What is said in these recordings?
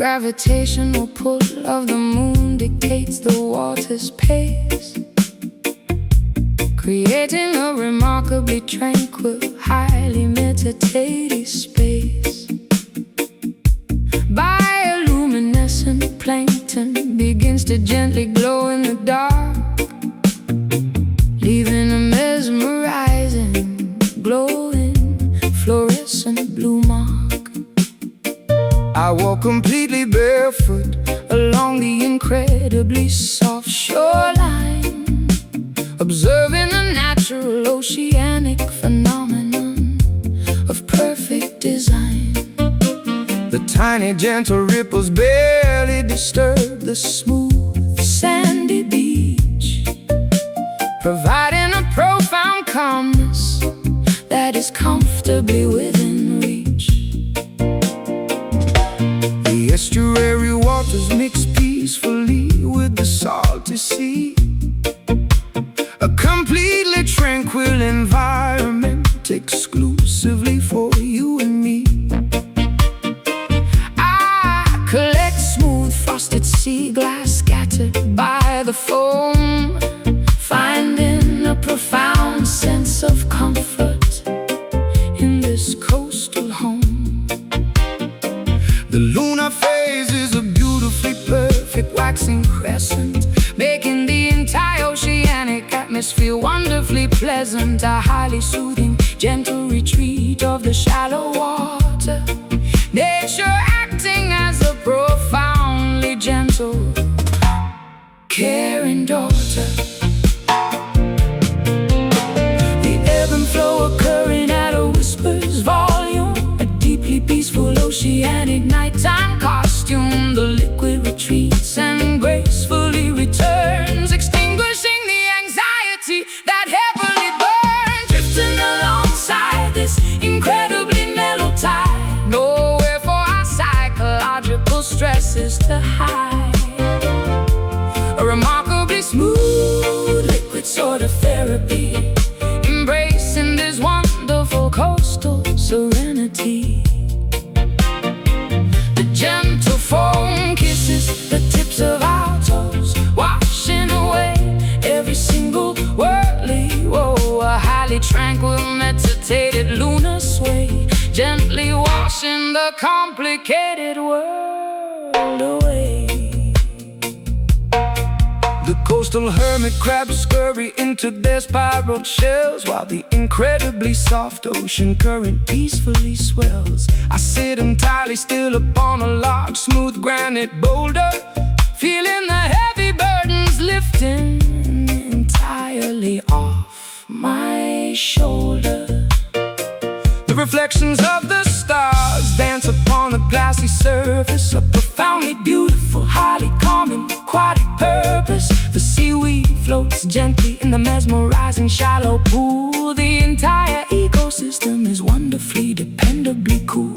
gravitational pull of the moon dictates the water's pace, creating a remarkably tranquil, highly meditative space. Bioluminescent plankton begins to gently glow in the dark, leaving a mesmerizing, glowing, fluorescent blue mark. I walk completely barefoot along the incredibly soft shoreline, observing a natural oceanic phenomenon of perfect design. The tiny gentle ripples barely disturb the smooth sandy beach, providing a profound calmness that is comfortably within reach. The estuary waters mix peacefully with the salty sea, a completely tranquil environment exclusively for you and me. I collect smooth frosted sea glass scattered by the foam, finding a profound sense of comfort in this coastal home. The lunar phase is a beautifully perfect waxing crescent, making the entire oceanic atmosphere wonderfully pleasant. A highly soothing, gentle retreat of the shallow water, nature acting as a profoundly gentle, caring daughter. The ebb and flow occurring at a whisper's volume, a deeply peaceful oceanic nighttime costume. The liquid retreats and gracefully returns, extinguishing the anxiety that heavily burns, drifting alongside this incredibly mellow tide. Nowhere for our psychological stresses to hide. A remarkably smooth liquid sort of therapy, embracing this wonderful coastal serenity. The gentle foam kisses the tips of our toes, washing away every single whirly woe. A highly tranquil, meditated lunar sway, gently washing the complicated world away. The coastal hermit crabs scurry into their spiral shells, while the incredibly soft ocean current peacefully swells. I sit entirely still upon a large, smooth granite boulder, feeling the heavy burdens lifting entirely off my shoulder. The reflections of the stars dance upon the glassy surface, a profoundly beautiful, highly calming, aquatic purpose. The seaweed floats gently in the mesmerizing shallow pool. The entire ecosystem is wonderfully, dependably cool.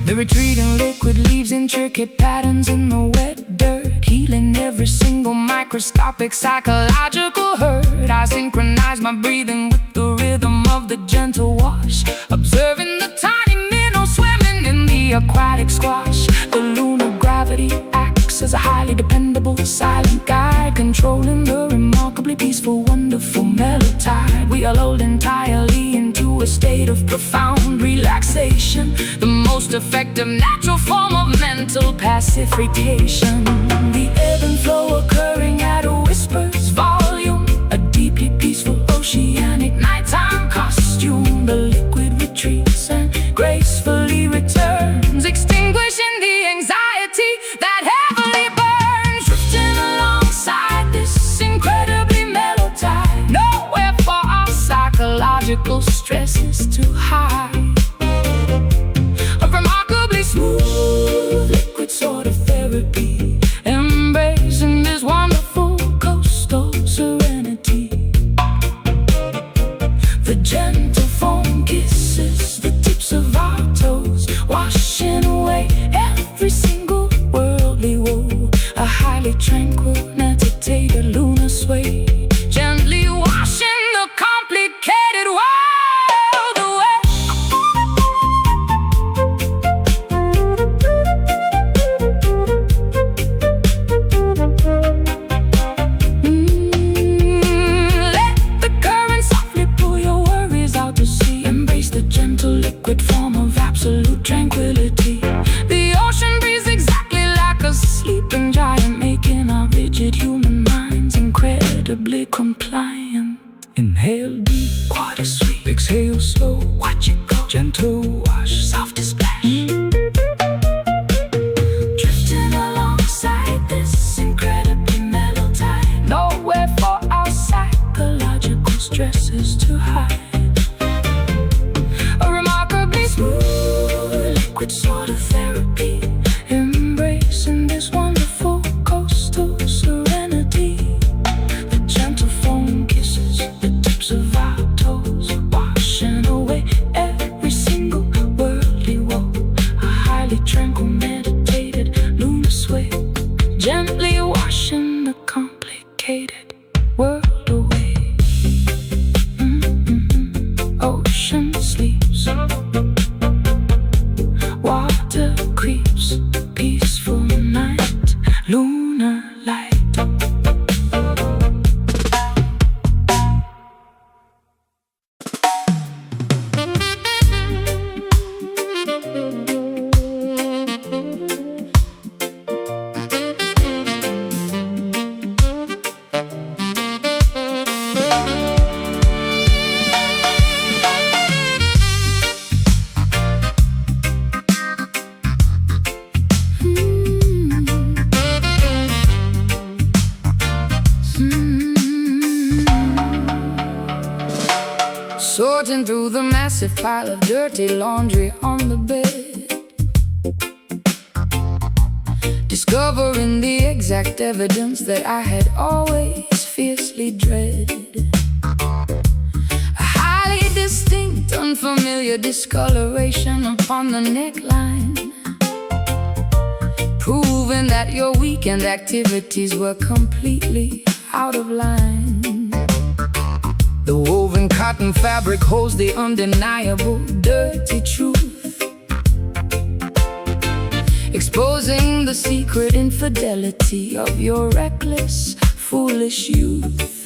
The retreating liquid leaves intricate patterns in the wet dirt, healing every single microscopic psychological hurt. I synchronize my breathing with the rhythm of the gentle wash, observing the tiny minnows swimming in the aquatic squash. The lunar gravity acts as a highly dependable silent guide, controlling the remarkably peaceful, wonderful mellow tide. We are lulled entirely into a state of profound relaxation, the most effective natural form of mental pacification. The ebb and flow occurring at a whisper's volume, a deeply peaceful oceanic nighttime costume. The liquid retreats and gracefully returns, extinguishing the anxiety that heavily burns, drifting alongside this incredibly mellow tide. Nowhere for our psychological stresses to hide. A remarkably smooth liquid sort of therapy, embracing this wonderful coastal serenity. liquid sort of therapy, embracing this wonderful coastal serenity. The gentle foam kisses the tips of our toes, washing away every single worldly woe. A highly tranquil, meditated lunar sway, gently washing the complicated world away. Ocean sleeps, water creeps, peaceful night, lunar light. Sorting through the massive pile of dirty laundry on the bed, discovering the exact evidence that I had always fiercely dreaded. A highly distinct, unfamiliar discoloration upon the neckline, proving that your weekend activities were completely out of line. The woven cotton fabric holds the undeniable dirty truth, exposing the secret infidelity of your reckless, foolish youth.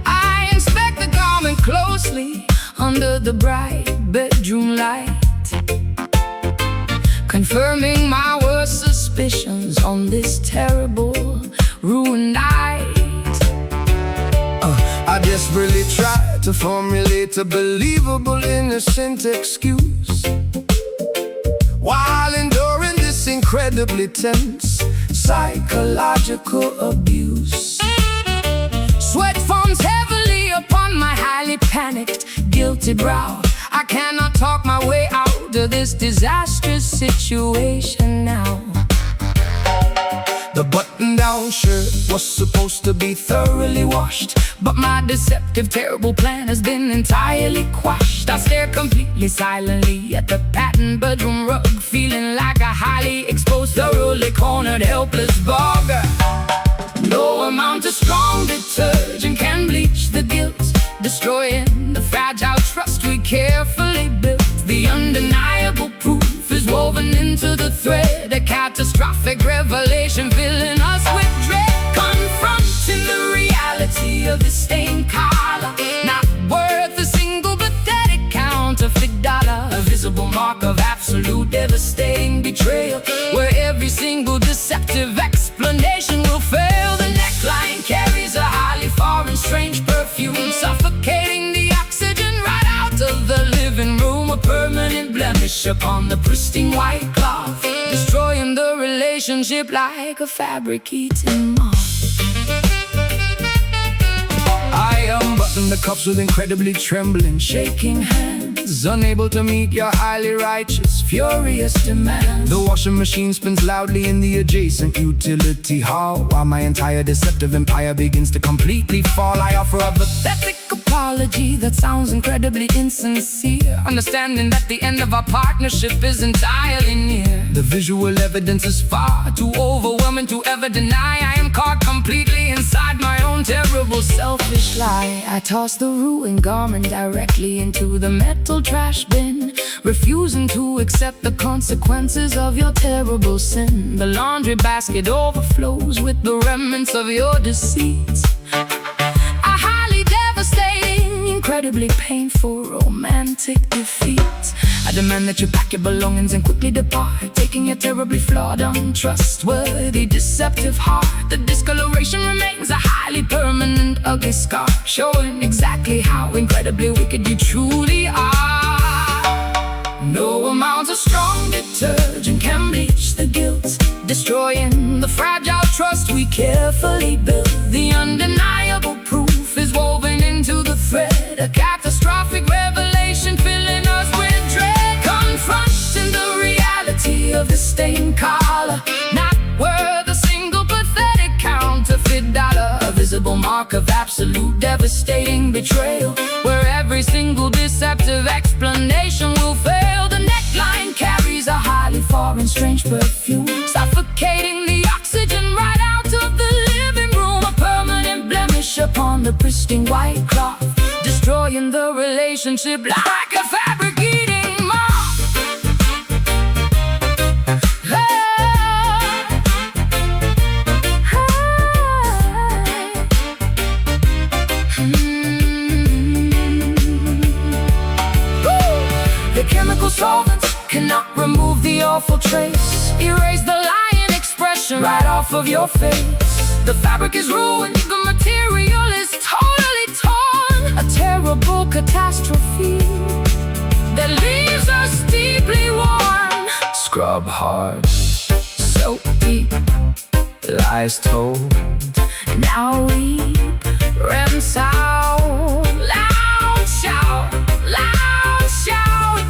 I inspect the garment closely under the bright bedroom light, confirming my worst suspicions on this terrible, ruined night. I desperately try to formulate a believable, innocent excuse, while enduring this incredibly tense psychological abuse. Sweat forms heavily upon my highly panicked, guilty brow. I cannot talk my way out of this disastrous situation now. The button-down shirt was supposed to be thoroughly washed, but my deceptive, terrible plan has been entirely quashed. I stare completely silently at the patterned bedroom rug, feeling like a highly exposed, thoroughly cornered, helpless bugger. No amount of strong detergent can bleach the guilt, destroying the fragile trust we carefully built. The undeniable proof is woven into the thread, a catastrophic revelation filling us with dread. Confronting the reality of this stained collar, not worth a single pathetic counterfeit dollar. A visible mark of absolute devastating betrayal, where every single deceptive explanation will fail. The neckline carries a highly foreign, strange perfume, suffocating the oxygen right out of the living room. A permanent blemish upon the pristine white cloth, destroying the relationship like a fabric-eating moth. I unbutton the cuffs with incredibly trembling, shaking hands, unable to meet your highly righteous, furious demands. The washing machine spins loudly in the adjacent utility hall, while my entire deceptive empire begins to completely fall. I offer a pathetic apology that sounds incredibly insincere, understanding that the end of our partnership is entirely near. The visual evidence is far too overwhelming to ever deny. I am caught completely inside my own terrible, selfish lie. I toss the ruined garment directly into the metal trash bin, refusing to accept the consequences of your terrible sin. The laundry basket overflows with the remnants of your deceits. A highly devastating, incredibly painful, romantic defeat. I demand that you pack your belongings and quickly depart, taking your terribly flawed, untrustworthy, deceptive heart. The discoloration remains a highly permanent, ugly scar, showing exactly how incredibly wicked you truly are. No amount of strong detergent can bleach the guilt, destroying the fragile trust we carefully built. The undeniable proof is woven into the thread, a catastrophic revelation filling us with dread. Confronting the mark of absolute devastating betrayal, where every single deceptive explanation will fail. The neckline carries a highly foreign, strange perfume, suffocating the oxygen right out of the living room. A permanent blemish upon the pristine white cloth, destroying the relationship like a fabric eating moth. The chemical solvents cannot remove the awful trace, erase the lying expression right off of your face. The fabric is ruined, the material is totally torn, a terrible catastrophe that leaves us deeply worn. Scrub hard, so deep, lies told, now weep, rinse out, loud shout, loud shout,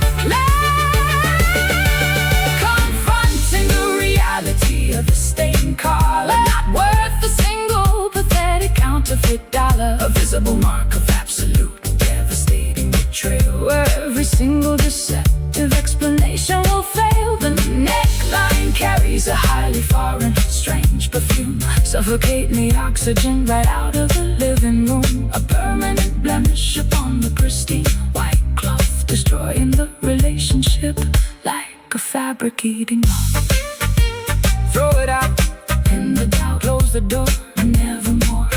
confronting the reality of the stained collar, not worth a single pathetic counterfeit dollar. A visible mark of absolute devastating betrayal, where every single deceptive explanation will fail. The neckline carries a highly foreign, strange perfume, suffocating the oxygen right out of the living room. A permanent blemish upon the pristine white cloth, destroying the relationship like a fabric eating moth. Throw it out in the doubt, close the door, nevermore.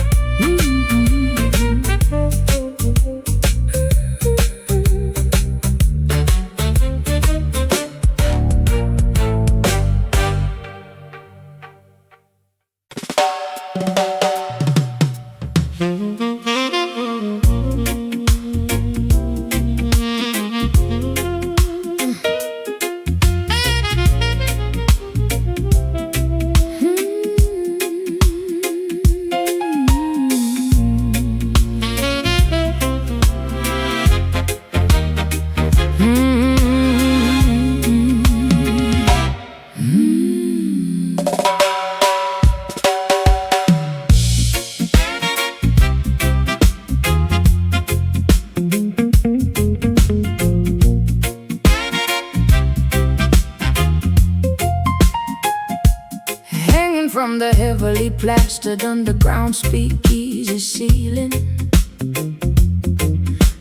From the heavily plastered underground speakeasy ceiling,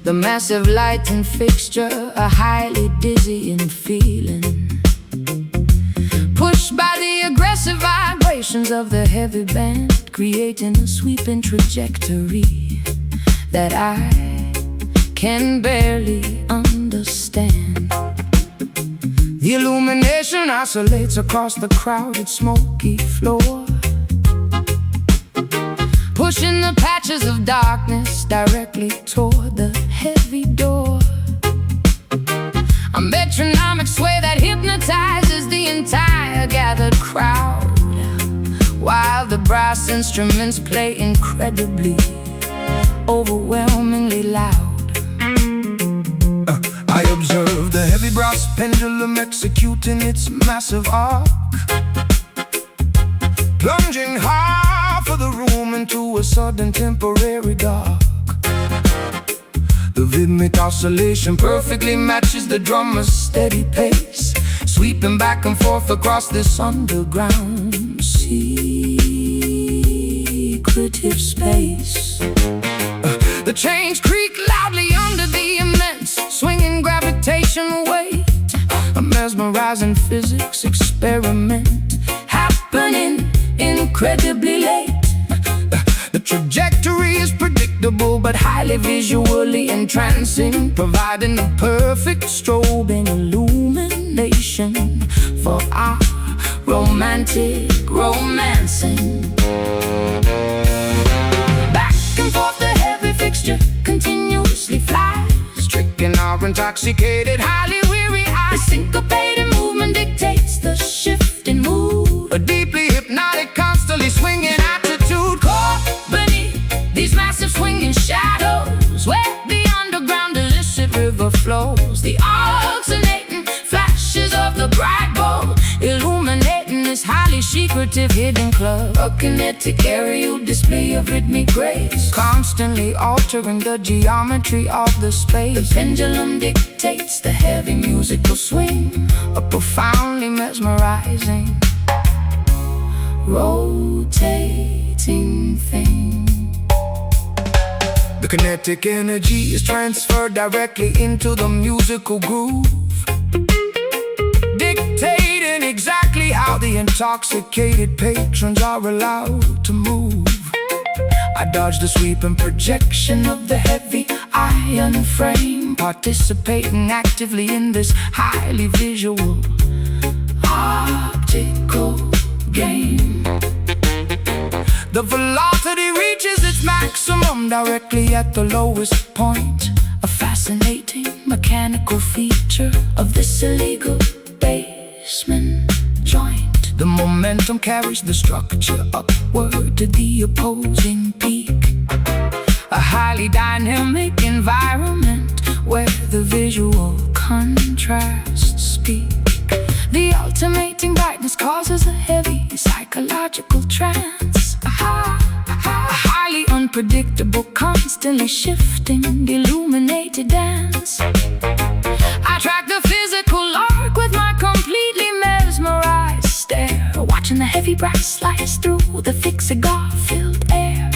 the massive lighting fixture, a highly dizzying feeling, pushed by the aggressive vibrations of the heavy band, creating a sweeping trajectory that I can barely understand. The illumination oscillates across the crowded, smoky floor, pushing the patches of darkness directly toward the heavy door. A metronomic sway that hypnotizes the entire gathered crowd, while the brass instruments play incredibly, overwhelmingly loud. I observe the heavy brass pendulum executing its massive arc, plunging half of the room into a sudden temporary dark. The rhythmic oscillation perfectly matches the drummer's steady pace, sweeping back and forth across this underground secretive space. The chains creak loudly under the immense swinging gravitational weight, a mesmerizing physics experiment happening incredibly late. The trajectory is predictable but highly visually entrancing, providing the perfect strobing illumination for our romantic romancing. Back and forth the heavy fixture continuously flies, stricken or intoxicated, highly weary eyes. The syncopated movement dictates the shifting mood, a deeply hypnotic, constantly swinging attitude. Caught beneath these massive swinging shadows, where the underground illicit river flows, the alternating flashes of the bright bulb illuminating this highly secretive hidden club, a kinetic aerial display of rhythmic grace, constantly altering the geometry of the space. The pendulum dictates the heavy musical swing, a profoundly mesmerizing, rotating thing. The kinetic energy is transferred directly into the musical groove, dictating exactly how the intoxicated patrons are allowed to move. I dodge the sweeping projection of the heavy iron frame, participating actively in this highly visual optical game. The velocity reaches its maximum directly at the lowest point, a fascinating mechanical feature of this illegal basement joint. The momentum carries the structure upward to the opposing peak, a highly dynamic environment where the visual contrasts speak. The alternating brightness causes a heavy psychological trance, a highly unpredictable, constantly shifting, illuminated dance. I track the physical arc with my completely mesmerized stare, watching the heavy brass slice through the thick cigar-filled air.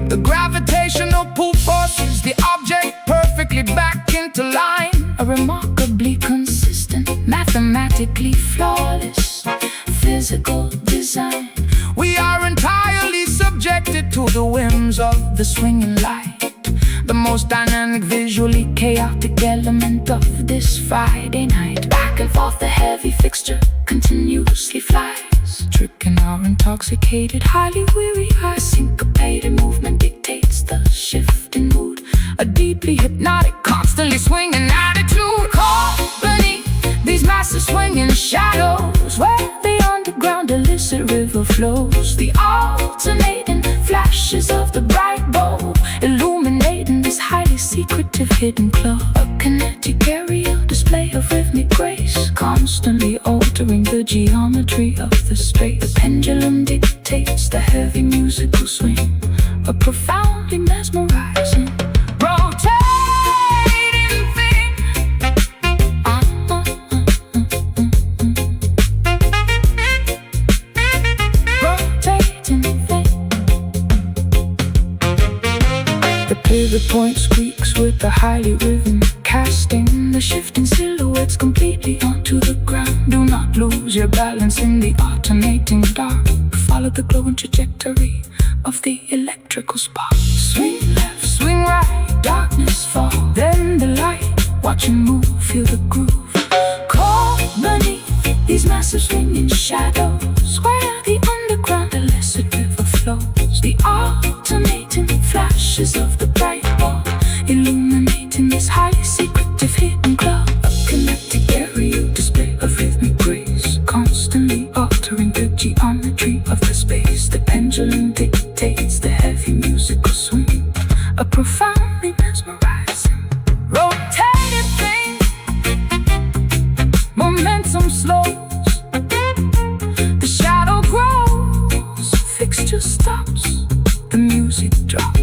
The gravitational pull forces the object perfectly back into line, a remarkably consistent, mathematically flawless physical design. We are entirely subjected to the whims of the swinging light, the most dynamic, visually chaotic element of this Friday night. Back and forth the heavy fixture continuously flies, tricking our intoxicated, highly weary eyes. Syncopated movement dictates the shifting mood, a deeply hypnotic, constantly swinging attitude. Caught beneath these massive swinging shadows, where the underground illicit river flows, the alternating flashes of the bright bulb illuminating this highly secretive hidden club, a kinetic aerial display of rhythmic grace, constantly altering the geometry of the space. The pendulum dictates the heavy musical swing, a profoundly mesmerizing, rotating thing. Rotating thing. The pivot point squeaks with the highly rhythm, casting the shifting silhouettes completely onto the ground. Do not lose your balance in the alternating dark. Follow the glowing trajectory of the electrical spark. Swing left, swing right, darkness fall, then the light. Watch you move, feel the groove. Caught beneath these massive swinging shadows, where the underground illicit river flows, the alternating flashes of the bright bulb illuminating this highly secretive hidden club, a kinetic aerial display of rhythmic grace, constantly altering the geometry of the space. The pendulum dictates the heavy musical swing, a profoundly mesmerizing, rotating thing. Momentum slows, the shadow grows, fixture stops, the music drops.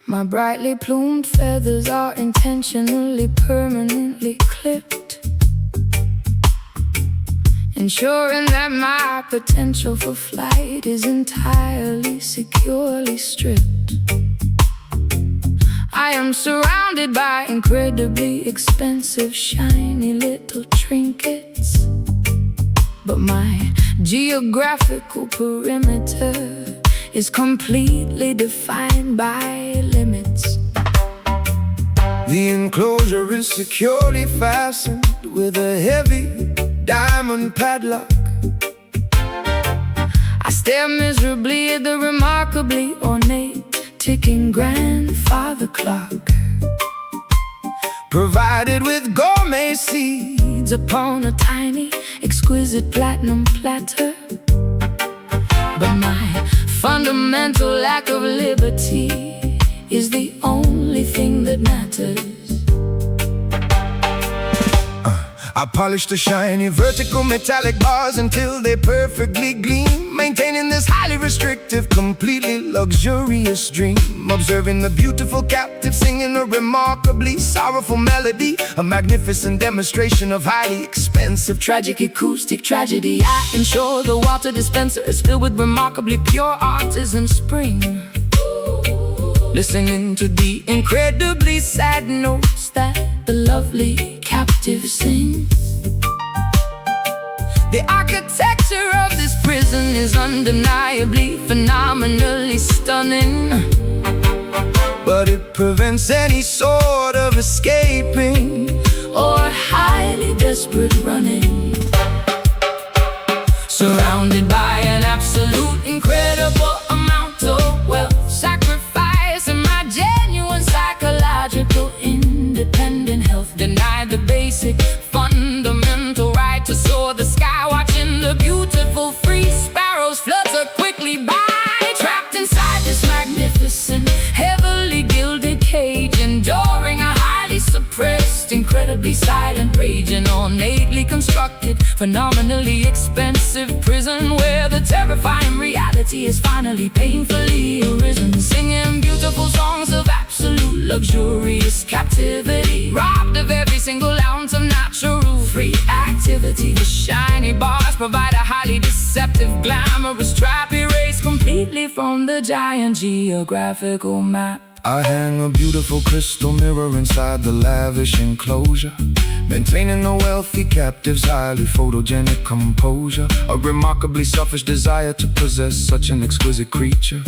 My brightly plumed feathers are intentionally, permanently clipped, ensuring that my potential for flight is entirely, securely stripped. I I am surrounded by incredibly expensive, shiny little trinkets, but my geographical perimeter is completely defined by limits. The enclosure is securely fastened with a heavy diamond padlock. I stare miserably at the remarkably ornate ticking grandfather clock, provided with gourmet seeds upon a tiny, exquisite platinum platter. But my fundamental lack of liberty is the only thing that matters. I polish the shiny vertical metallic bars until they perfectly gleam, maintaining this highly restrictive, completely luxurious dream. Observing the beautiful captive singing a remarkably sorrowful melody, a magnificent demonstration of highly expensive tragic acoustic tragedy. I ensure the water dispenser is filled with remarkably pure artisan spring, listening to the incredibly sad notes that the lovely captive sings. The architecture of this prison is undeniably, phenomenally stunning, but it prevents any sort of escaping or highly desperate running. Surrounded by an absolute incredible amount of wealth, sacrificing my genuine psychological independent health, denied the basic fundamental right to soar the sky, watching the beautiful free sparrows flutter quickly by, trapped inside this magnificent, heavily gilded cage, enduring a highly suppressed, incredibly silent rage. An ornately constructed, phenomenally expensive prison where the terrifying reality is finally painfully arisen, singing beautiful songs of absolute luxurious captivity, robbed of every single ounce of natural free activity. The shiny bars provide a highly deceptive, glamorous trap, erased completely from the giant geographical map. I hang a beautiful crystal mirror inside the lavish enclosure, maintaining the wealthy captive's highly photogenic composure, a remarkably selfish desire to possess such an exquisite creature,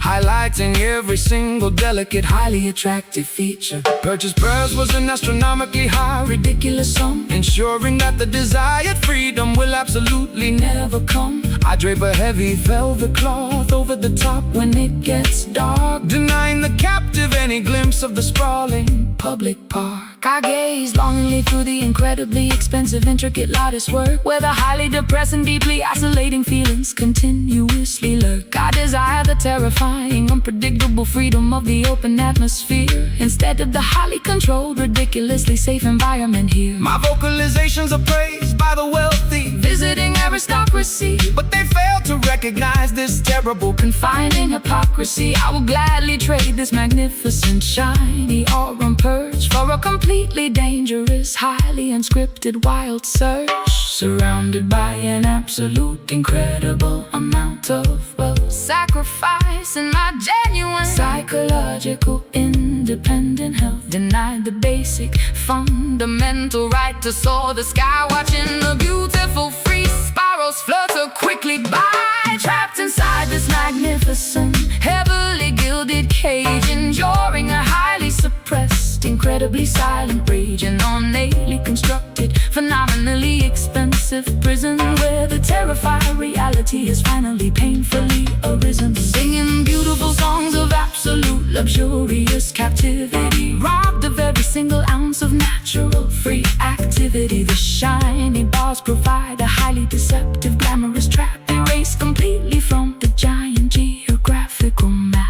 highlighting every single delicate, highly attractive feature. Purchase price was an astronomically high, ridiculous sum, ensuring that the desired freedom will absolutely never come. I drape a heavy velvet cloth over the top when it gets dark, denying the captive any glimpse of the sprawling public park. I gaze longingly through the incredibly expensive, intricate lattice work, where the highly depressing, deeply isolating feelings continuously lurk. I desire the terrifying, unpredictable freedom of the open atmosphere, instead of the highly controlled, ridiculously safe environment here. My vocalizations are praised by the wealthy, visiting aristocracy, but they fail to recognize this terrible, confining hypocrisy. I will gladly trade this magnificent, shiny aurum purge for a completely dangerous, highly unscripted wild search, surrounded by an absolute incredible amount of wealth, sacrificing my genuine psychological independent health, denied the basic fundamental right to soar the sky, watching the beautiful free sparrows flutter quickly by, trapped inside this magnificent, heavily gilded cage, enduring a highly suppressed, incredibly silent rage. An ornately constructed, phenomenally expensive prison where the terrifying reality is finally painfully arisen, singing beautiful songs of absolute luxurious captivity, robbed of every single ounce of natural free activity. The shiny bars provide a highly deceptive, glamorous trap, erased completely from the giant geographical map.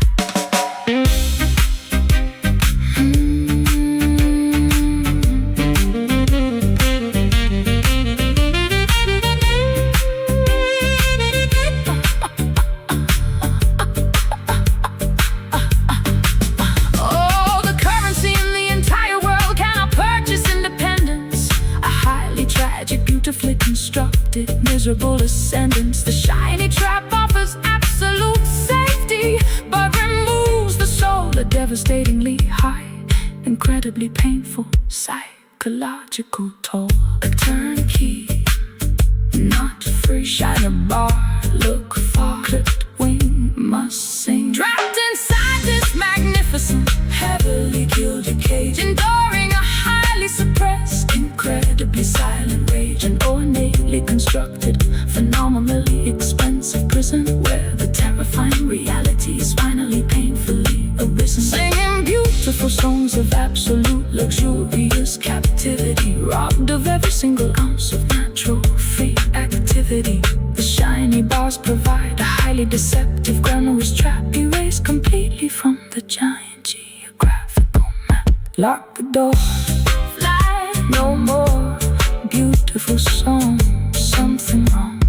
Beautifully constructed, miserable ascendance. The shiny trap offers absolute safety, but removes the soul a devastatingly high incredibly painful, psychological toll. A turnkey, not free. Shine a bar, look far, clipped wing, must sing. Trapped inside this magnificent, heavily gilded cage, enduring a highly suppressed, incredibly silent rage. An ornately constructed, phenomenally expensive prison, where the terrifying reality is finally painfully arisen. Singing beautiful songs of absolute luxurious captivity, robbed of every single ounce of natural free activity. The shiny bars provide a highly deceptive granulous trap, erased completely from the giant geographical map. Lock the door, fly no more. Beautiful song, something wrong.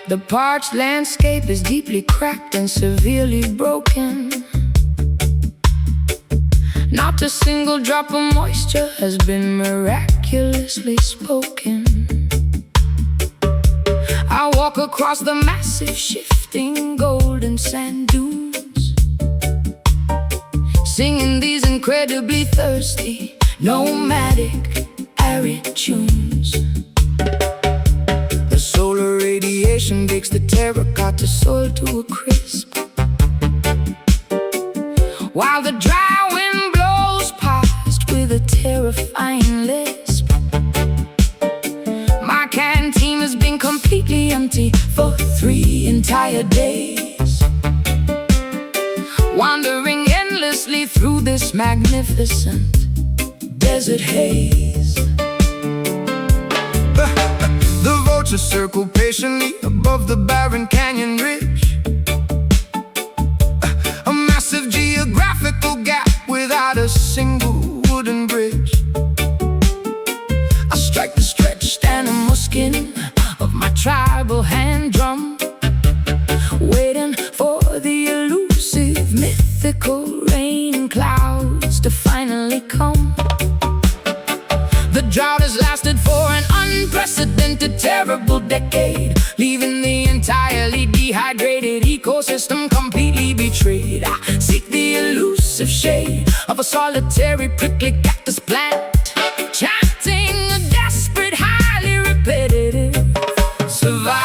The parched landscape is deeply cracked and severely broken. Not a single drop of moisture has been miraculously spoken. I walk across the massive, shifting golden sand dunes, singing these incredibly thirsty, nomadic, arid tunes. The solar radiation bakes the terracotta soil to a crisp, while the dry wind blows past with a terrifying lisp. My canteen has been completely empty for 3 entire days, wandering endlessly through this magnificent desert haze. The vultures circle patiently above the barren canyon ridge, a massive geographical gap without a single wooden bridge. I strike the stretched animal skin of my tribal hand drum, waiting for the elusive, mythical rain clouds to finally come. The drought has lasted for an unprecedented, terrible decade, leaving the entirely dehydrated ecosystem completely betrayed. I seek the elusive shade of a solitary prickly cactus plant, chanting a desperate, highly repetitive survivalist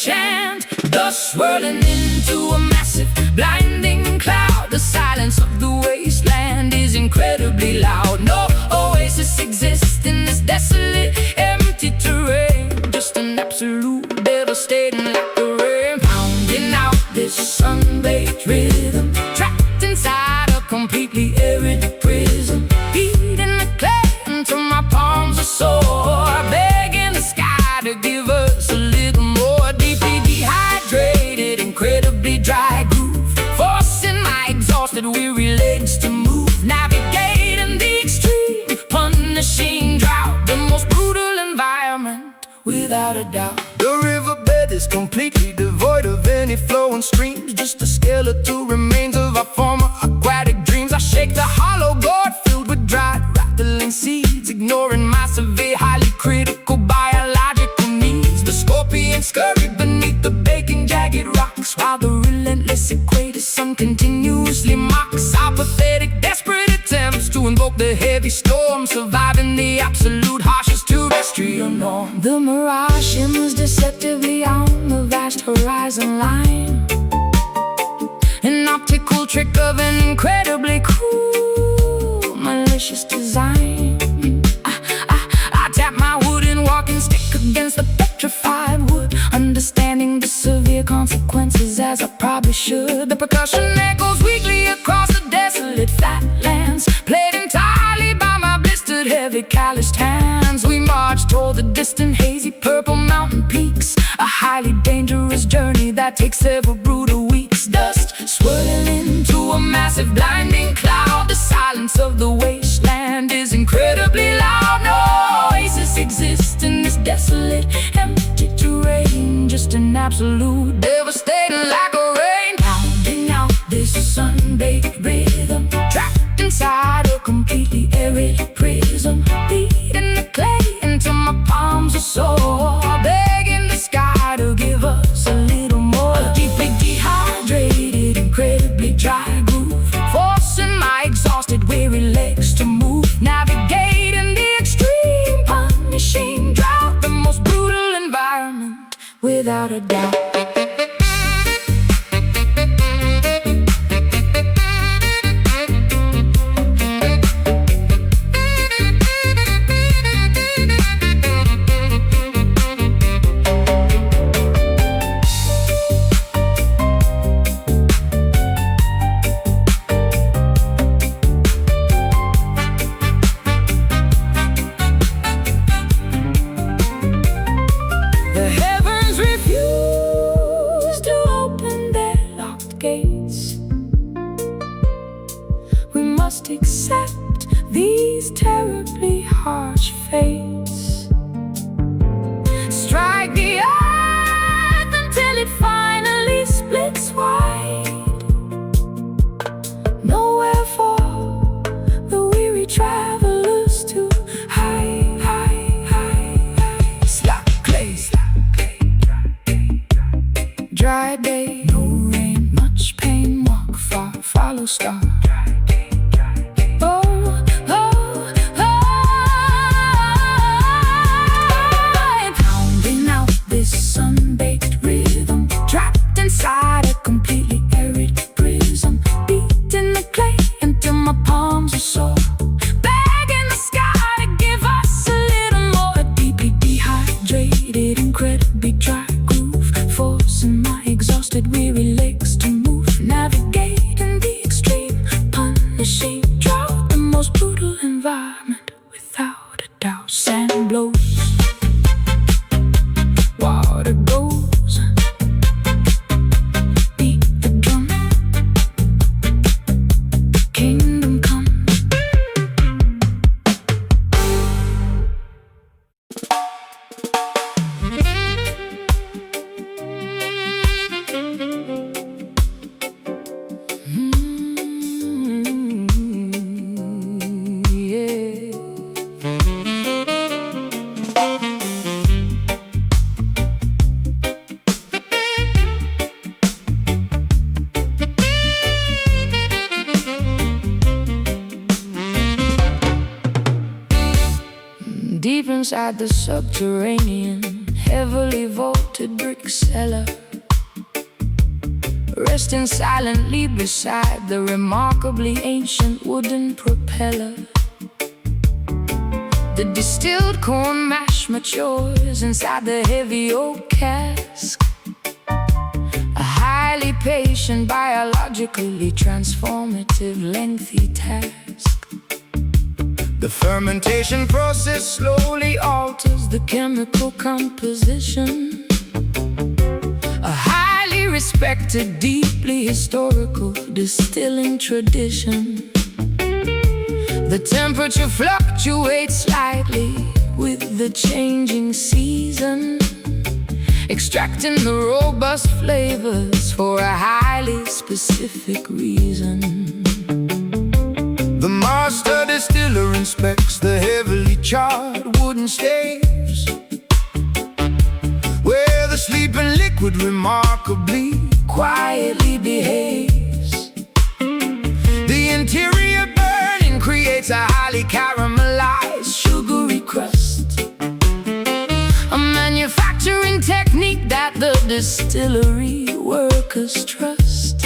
chant, thus swirling into a massive, blinding cloud. The silence of the wasteland is incredibly loud. No oasis exists in this desolate, empty terrain, just an absolute devastating like the rain, pounding out this sun-baked rhythm, trapped inside a completely arid prison, beating the clay until my palms are sore, begging the sky to give us a little more. Deeply dehydrated, incredibly dry groove, forcing my exhausted, weary legs to move, navigating the extreme, punishing drought, the most brutal environment without a doubt. The riverbed is completely devoid of any flowing streams, just the skeletal remains of our former aquatic dreams. I shake the hollow gourd filled with dried, rattling seeds, ignoring my severe, highly critical biological needs. The scorpions scurry beneath the baking, jagged rocks, while the relentless equator sun continuously mocks our pathetic, desperate attempts to invoke the heavy storm, surviving the absolute harshest terrestrial norm. The mirage shimmers deceptively on the vast horizon line, an optical trick of an incredibly cruel, malicious design. heavy calloused hands. We march toward the distant hazy purple mountain peaks, a highly dangerous journey that takes several brutal weeks. Dust swirling into a massive blinding cloud. The silence of the wasteland is incredibly loud. No oasis exists in this desolate, empty terrain. Just an absolute devastating like a rain. Pounding out this sun-baked rhythm, trapped inside a completely arid prism. Beating the clay until my palms are sore, begging the sky to give us a little more. A deeply dehydrated, incredibly dry groove, forcing my exhausted, weary legs to move. Navigating the extreme, punishing drought, the most brutal environment, without a doubt. Accept these terribly harsh fates. Strike the earth until it finally splits wide. Nowhere for the weary travelers to hide. Slap clay, dry day, no rain, much pain. Walk far, follow star. Inside a completely arid prism, beating the clay until my palms are sore, begging the sky to give us a little more. A deeply dehydrated, incredibly dry groove, forcing my exhausted, weary legs to move. Navigating the extreme, punishing drought, the most brutal environment, without a doubt. Sand blows, water goes. Deep inside the subterranean, heavily vaulted brick cellar, resting silently beside the remarkably ancient wooden propeller. The distilled corn mash matures inside the heavy oak cask, a highly patient, biologically transformative, lengthy task. The fermentation process slowly alters the chemical composition, a highly respected, deeply historical distilling tradition. The temperature fluctuates slightly with the changing season, extracting the robust flavors for a highly specific reason. The master distiller inspects the heavily charred wooden staves, where the sleeping liquid remarkably quietly behaves. The interior burning creates a highly caramelized, sugary crust, a manufacturing technique that the distillery workers trust.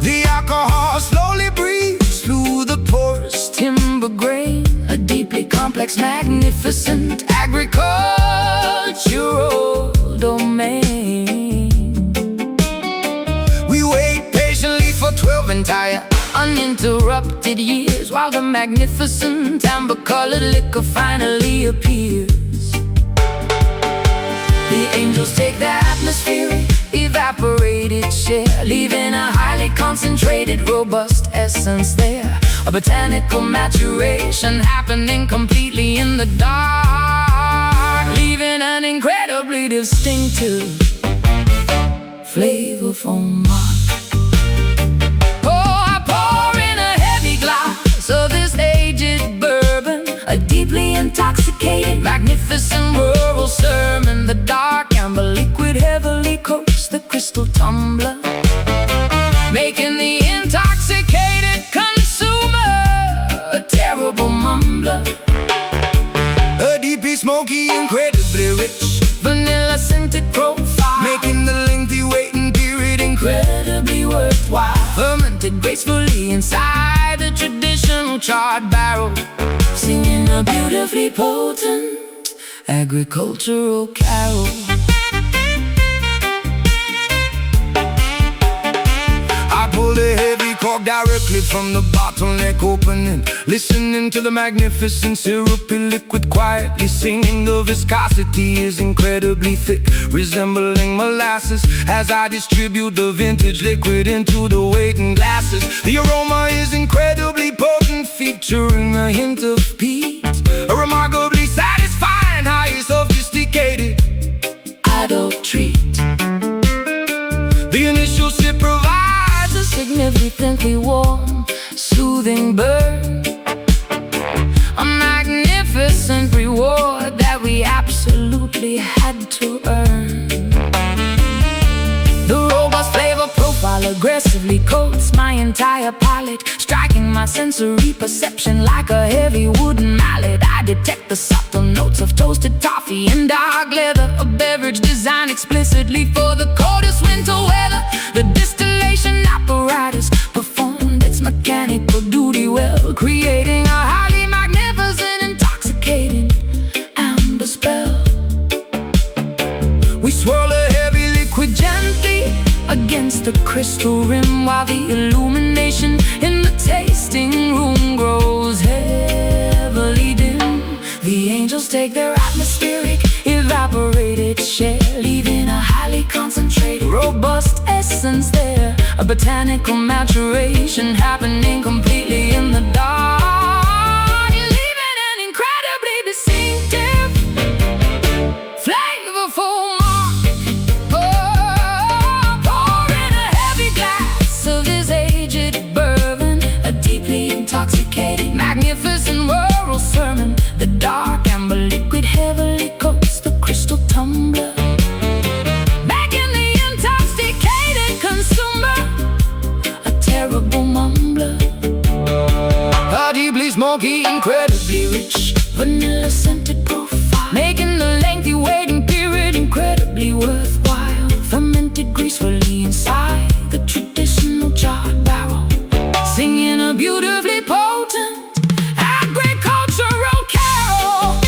The alcohol slowly breathes through the porous timber grain, a deeply complex, magnificent agricultural domain. We wait patiently for 12 entire uninterrupted years, while the magnificent amber-colored liquor finally appears. The angels take their atmospheric, evaporated share, leaving a highly concentrated, robust essence there. A botanical maturation happening completely in the dark, leaving an incredibly distinctive, flavorful mark. Oh, I pour in a heavy glass of this aged bourbon, a deeply intoxicated, magnificent rural sermon. The dark amber liquid heavily coats the crystal tumbler, making the intoxicated consumer a terrible mumbler. A deeply smoky, incredibly rich, Vanilla scented profile, making the lengthy waiting period incredibly worthwhile. Fermented gracefully inside the traditional charred barrel, singing a beautifully potent agricultural carol. I pulled a heavy cork directly from the bottleneck opening, listening to the magnificent syrupy liquid quietly singing. The viscosity is incredibly thick, resembling molasses, as I distribute the vintage liquid into the waiting glasses. The aroma is incredibly potent, featuring a hint of peat, a remarkably satisfying, highly sophisticated Adult treat. The initial sip provides a Significantly warm, soothing burn, a magnificent reward that we absolutely had to earn. The robust flavor profile aggressively coats my entire palate, striking my sensory perception like a heavy wooden mallet. I detect the subtle notes of toasted toffee and dark leather, a beverage designed explicitly for the coldest winter weather. The distillation apparatus performed its mechanical duty well, creating a highly magnificent, intoxicating amber spell. We swirl a heavy liquid gently against the crystal rim, while the illumination in the tasting room grows heavily dim. The angels take their atmospheric, evaporated share, leaving a highly concentrated, robust essence there. A botanical maturation happening completely in the dark, leaving an incredibly distinctive, flavorful mark. Oh, pour in a heavy glass of this aged bourbon, a deeply intoxicating, magnificent rural sermon. The dark amber liquid heavily coats the crystal tumbler, making the intoxicated consumer a terrible mumbler. a deeply smoky, Incredibly rich, vanilla scented profile, making the lengthy waiting period incredibly worthwhile. Fermented gracefully inside the traditional charred barrel, singing a beautifully potent agricultural carol.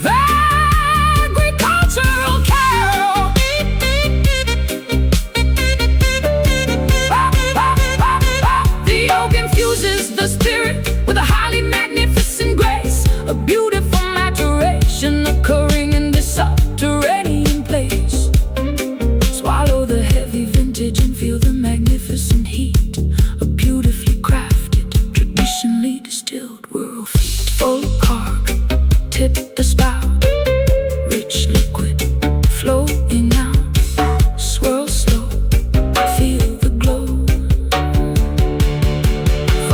The agricultural carol. The oak infuses the spirit with a highly magnificent grace, a beautiful maturation occurring in this subterranean place. Swallow the heavy vintage and feel the magnificent heat, a beautifully crafted, traditionally distilled world feat. Full carg, tip the spout, rich liquid flowing out, swirl slow, feel the glow.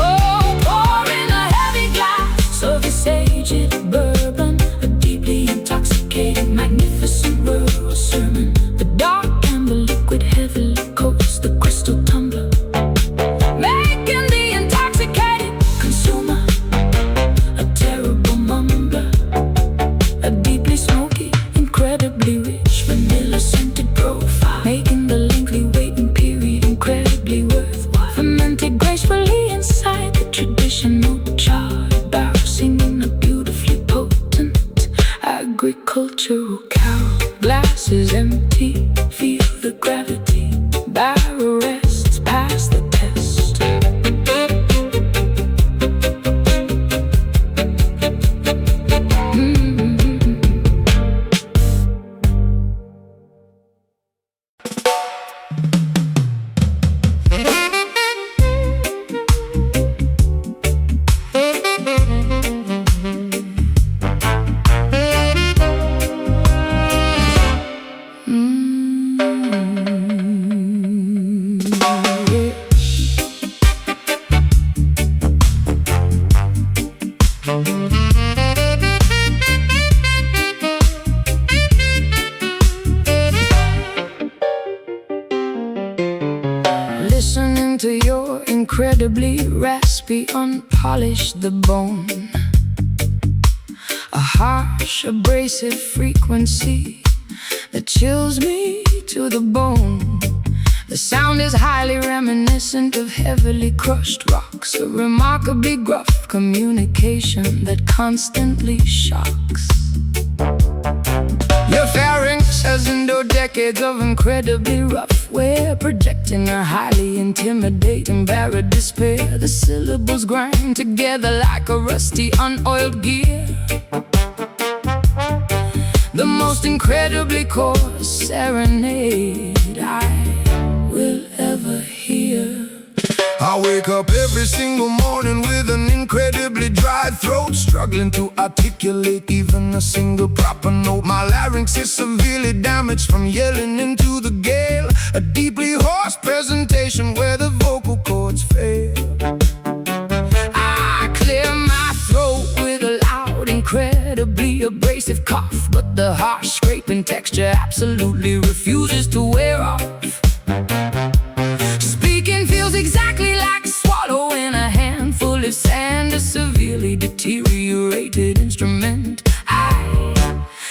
Oh, pour in a heavy glass of this aged bourbon, a deeply intoxicating, magnificent rural sermon. The dark amber liquid heavily coats the crystal tumbler, listening to your incredibly raspy, unpolished the bone. A harsh, abrasive frequency that chills me to the bone. The sound is highly reminiscent of heavily crushed rocks, a remarkably gruff communication that constantly shocks. Your pharynx has endured decades of incredibly rough wear, projecting a highly intimidating barred despair. The syllables grind together like a rusty, unoiled gear. The most incredibly coarse serenade I will ever hear. I wake up every single morning with an incredibly dry throat, struggling to articulate even a single proper note. My larynx is severely damaged from yelling into the gale, a deeply hoarse presentation where the vocal cords fail. I clear my throat with a loud, incredibly abrasive cough, but the harsh scraping texture absolutely refuses to wear off. Speaking feels exactly like swallowing a handful of sand, a severely deteriorated instrument I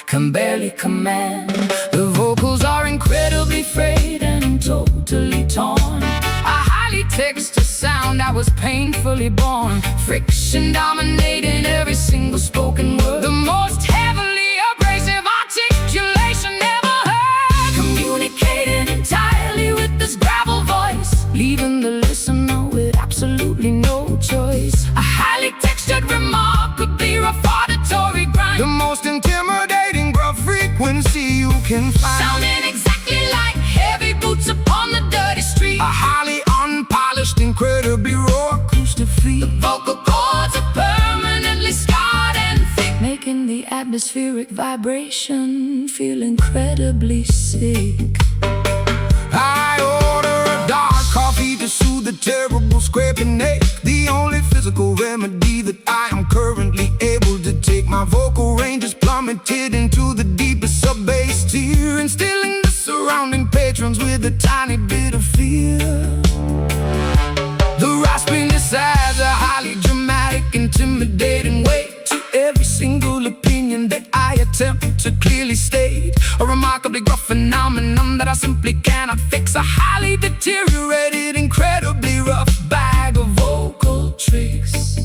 can barely command. The vocals are incredibly frayed and totally torn, a highly textured sound that was painfully born, friction dominating every single spoken word. The most heavily abrasive articulation ever heard, communicating entirely with this gravel voice, leaving the listener with absolutely no choice. A highly textured, remarkably rough auditory grind, the most intimidating gruff frequency you can find, sounding exactly like heavy boots upon the dirty street. A highly unpolished, incredibly raw acoustic feed. The vocal cords are permanently scarred and thick, making the atmospheric vibration feel incredibly sick. I order a dark coffee to soothe the terrible scraping ache, the only physical remedy that I am currently able to take. My vocal range is plummeted into the deepest sub-bass tier, instilling the surrounding patrons with a tiny bit of fear. The raspiness adds a highly dramatic, intimidating weight to every single opinion that I attempt to clearly state, a remarkably gruff phenomenon that I simply cannot fix. A highly deteriorated, incredibly rough bag of vocal tricks.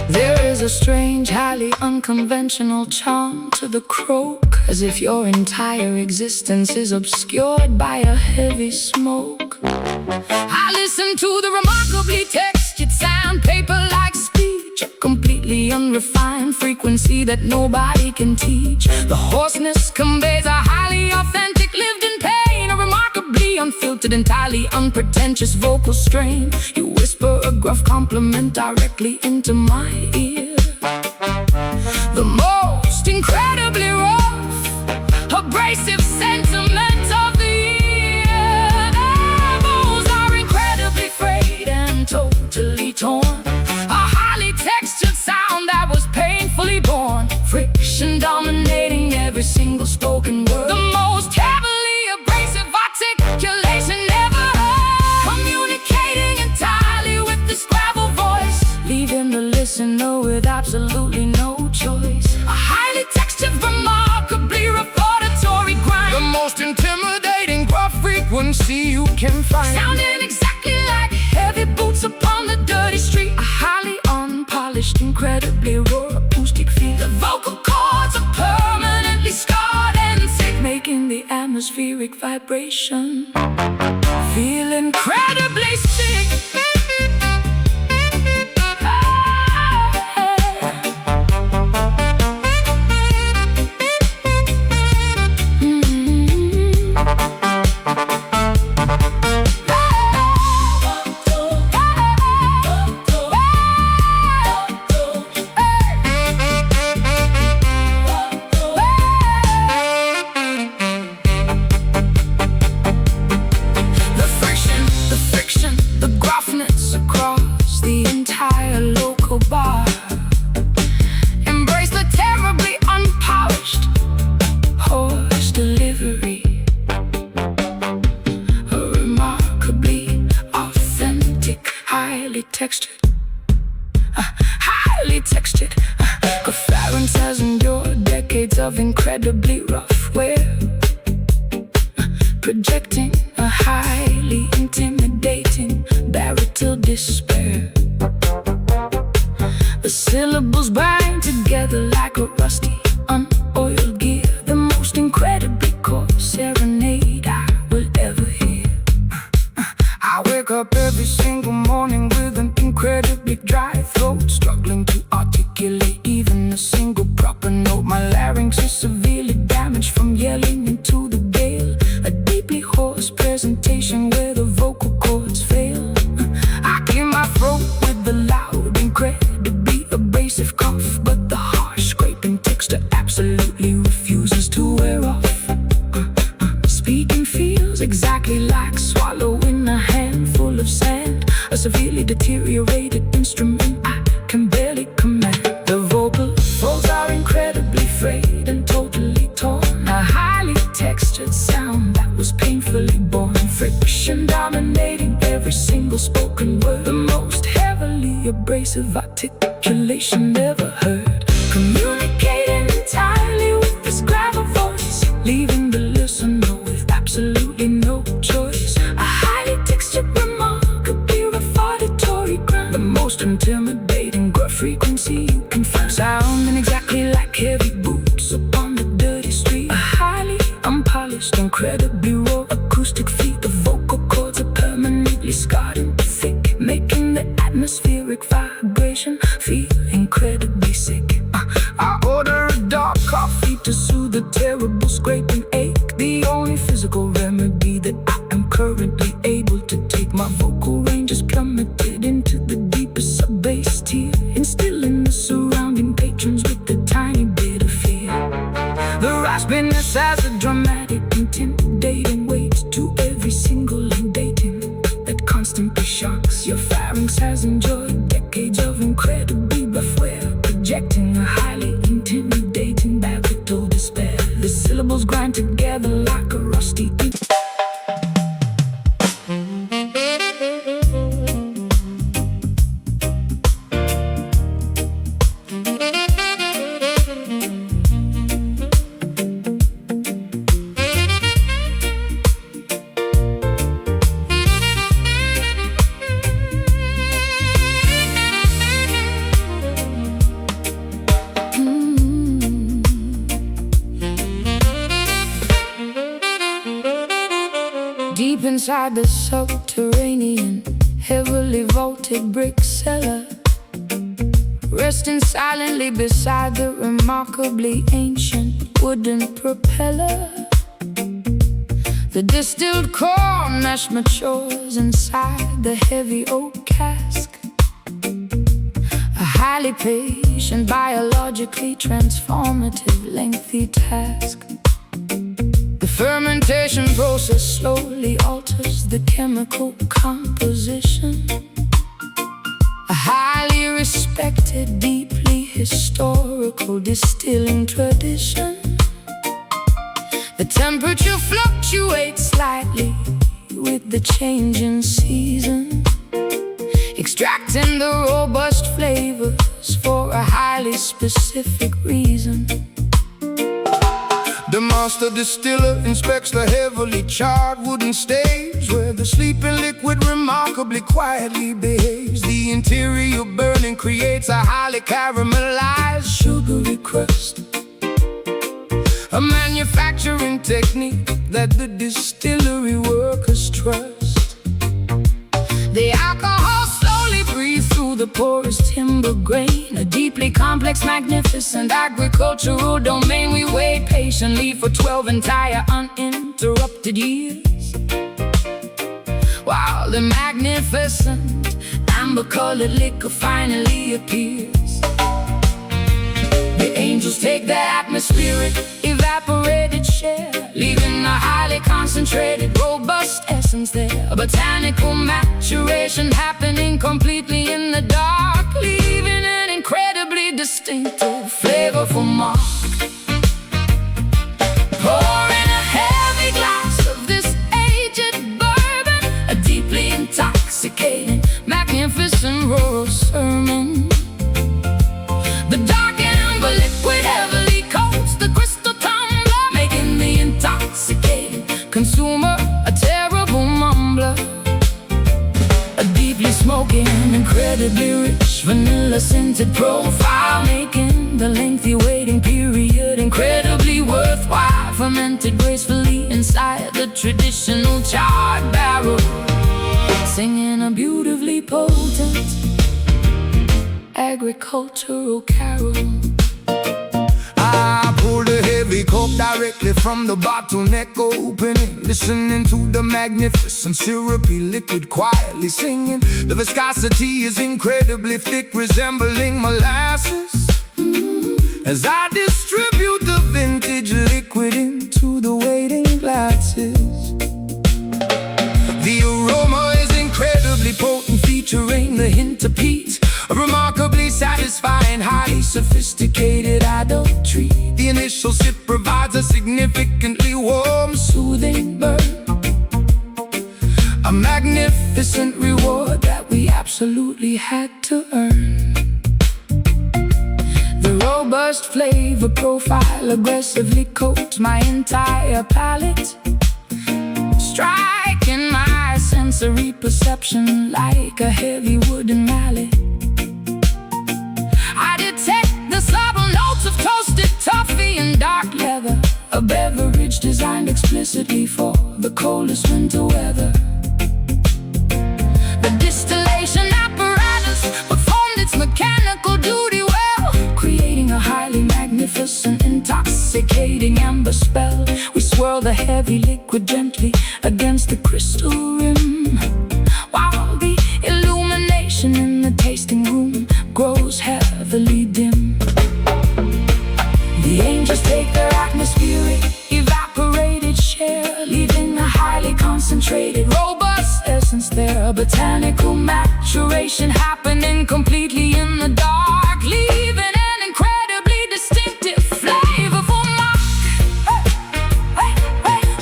There is a strange, highly unconventional charm to the croak, as if your entire existence is obscured by a heavy smoke. I listen to the remarkably textured sound, paper-like speech, a completely unrefined frequency that nobody can teach. The hoarseness conveys a highly authentic, lived-in pain, a remarkably unfiltered, entirely unpretentious vocal strain. You whisper a gruff compliment directly into my ear. The most incredibly rough, abrasive sentiment of the year. Their bones are incredibly frayed and totally torn, a highly textured sound that was painfully born, friction dominating every single spoken word. The most heavily abrasive articulation ever heard, communicating entirely with this gravel voice, leaving the listener with absolutely no choice. A highly textured, remarkably rough auditory grind, the most intimidating gruff frequency you can find, sounding exactly like heavy boots upon the dirty street. A highly unpolished, incredibly raw acoustic feel. The vocal cords are permanently scarred and thick, making the atmospheric vibration feel incredibly sick. Delivery, a remarkably highly textured, highly textured. Preference has endured decades of incredibly rough wear, projecting a highly intimidating baritone despair. The syllables bind together like a rusty, unoiled gear, the most incredibly coarse serenade I will ever hear. I wake up every single morning with an incredibly dry throat, struggling to articulate even a single proper note. My larynx is severely damaged from yelling into the gale, a deeply hoarse presentation where the vocal cords fail. I clear my throat with the loud, incredibly abrasive cough, but the harsh scraping texture absolutely refuses to wear off. Speaking feels exactly like swallowing a handful of sand, a severely deteriorated instrument I can barely command. The vocal folds are incredibly frayed and totally torn, a highly textured sound that was painfully born. Friction dominating every single spoken word, the most heavily abrasive articulation ever heard. Communicating entirely with this gravel voice, leaving the listener with absolutely no choice. A highly textured, remarkably refartatory grunt, the most intimidating gruff frequency you can find, sounding exactly like heavy boots upon the dirty street. A highly unpolished, incredibly raw acoustic feat. The vocal cords are permanently scarred and thick, making the atmospheric vibration feel incredibly sick. I order a dark coffee to soothe the terrible scraping ache, the only physical remedy that I am currently able to take. My vocal range is plummeted into the deepest sub-bass tier, instilling the surrounding patrons with a tiny bit of fear. The raspiness has a dramatic, intimidating weight to every single indating that constantly shocks. Your pharynx has enjoyed decades of incredibly rough wear, projecting a highly intimidating baritone despair. The syllables grind together like a rusty deep inside the subterranean, heavily vaulted brick cellar, resting silently beside the remarkably ancient wooden propeller. The distilled corn ash matures inside the heavy oak cask, a highly patient, biologically transformative, lengthy task. The fermentation process slowly alters the chemical composition, a highly respected, deeply historical distilling tradition. The temperature fluctuates slightly with the change in season, extracting the robust flavors for a highly specific reason. The master distiller inspects the heavily charred wooden staves, where the sleeping liquid remarkably quietly behaves. The interior burning creates a highly caramelized, sugary crust, a manufacturing technique that the distillery workers trust. The alcohol slowly breathes through the porous timber grain, a deeply complex, magnificent agricultural domain. We wait patiently for 12 entire uninterrupted years, while the magnificent amber-colored liquor finally appears. The angels take the atmospheric, evaporated share, leaving a highly concentrated, robust essence there. A botanical maturation happening completely in the dark, leaving an incredibly distinctive, flavorful mark. Pouring a heavy glass of this aged bourbon, a deeply intoxicating, magnificent deeply smoky and incredibly rich, vanilla-scented profile, making the lengthy waiting period incredibly worthwhile. Fermented gracefully inside the traditional charred barrel, singing a beautifully potent agricultural carol. I pulled a heavy cup directly from the bottleneck opening, listening to the magnificent syrupy liquid quietly singing. The viscosity is incredibly thick, resembling molasses, as I distribute the vintage liquid into the waiting glasses. The aroma is incredibly potent, featuring the hint of peat, a remarkably satisfying, highly sophisticated adultery. The initial sip provides a significantly warm, soothing burn, a magnificent reward that we absolutely had to earn. The robust flavor profile aggressively coats my entire palate, striking my sensory perception like a heavy wooden mallet. I detect the subtle notes of toasted toffee and dark leather, a beverage designed explicitly for the coldest winter weather. The distillation apparatus performed its mechanical duty well, creating a highly magnificent, intoxicating amber spell. We swirl the heavy liquid gently against the crystal rim, while the illumination in the tasting room grows heavily dim. The angels take their atmospheric, evaporated share, leaving a highly concentrated, robust essence there. Botanical maturation happening completely in the dark, leaving an incredibly distinctive flavorful mark.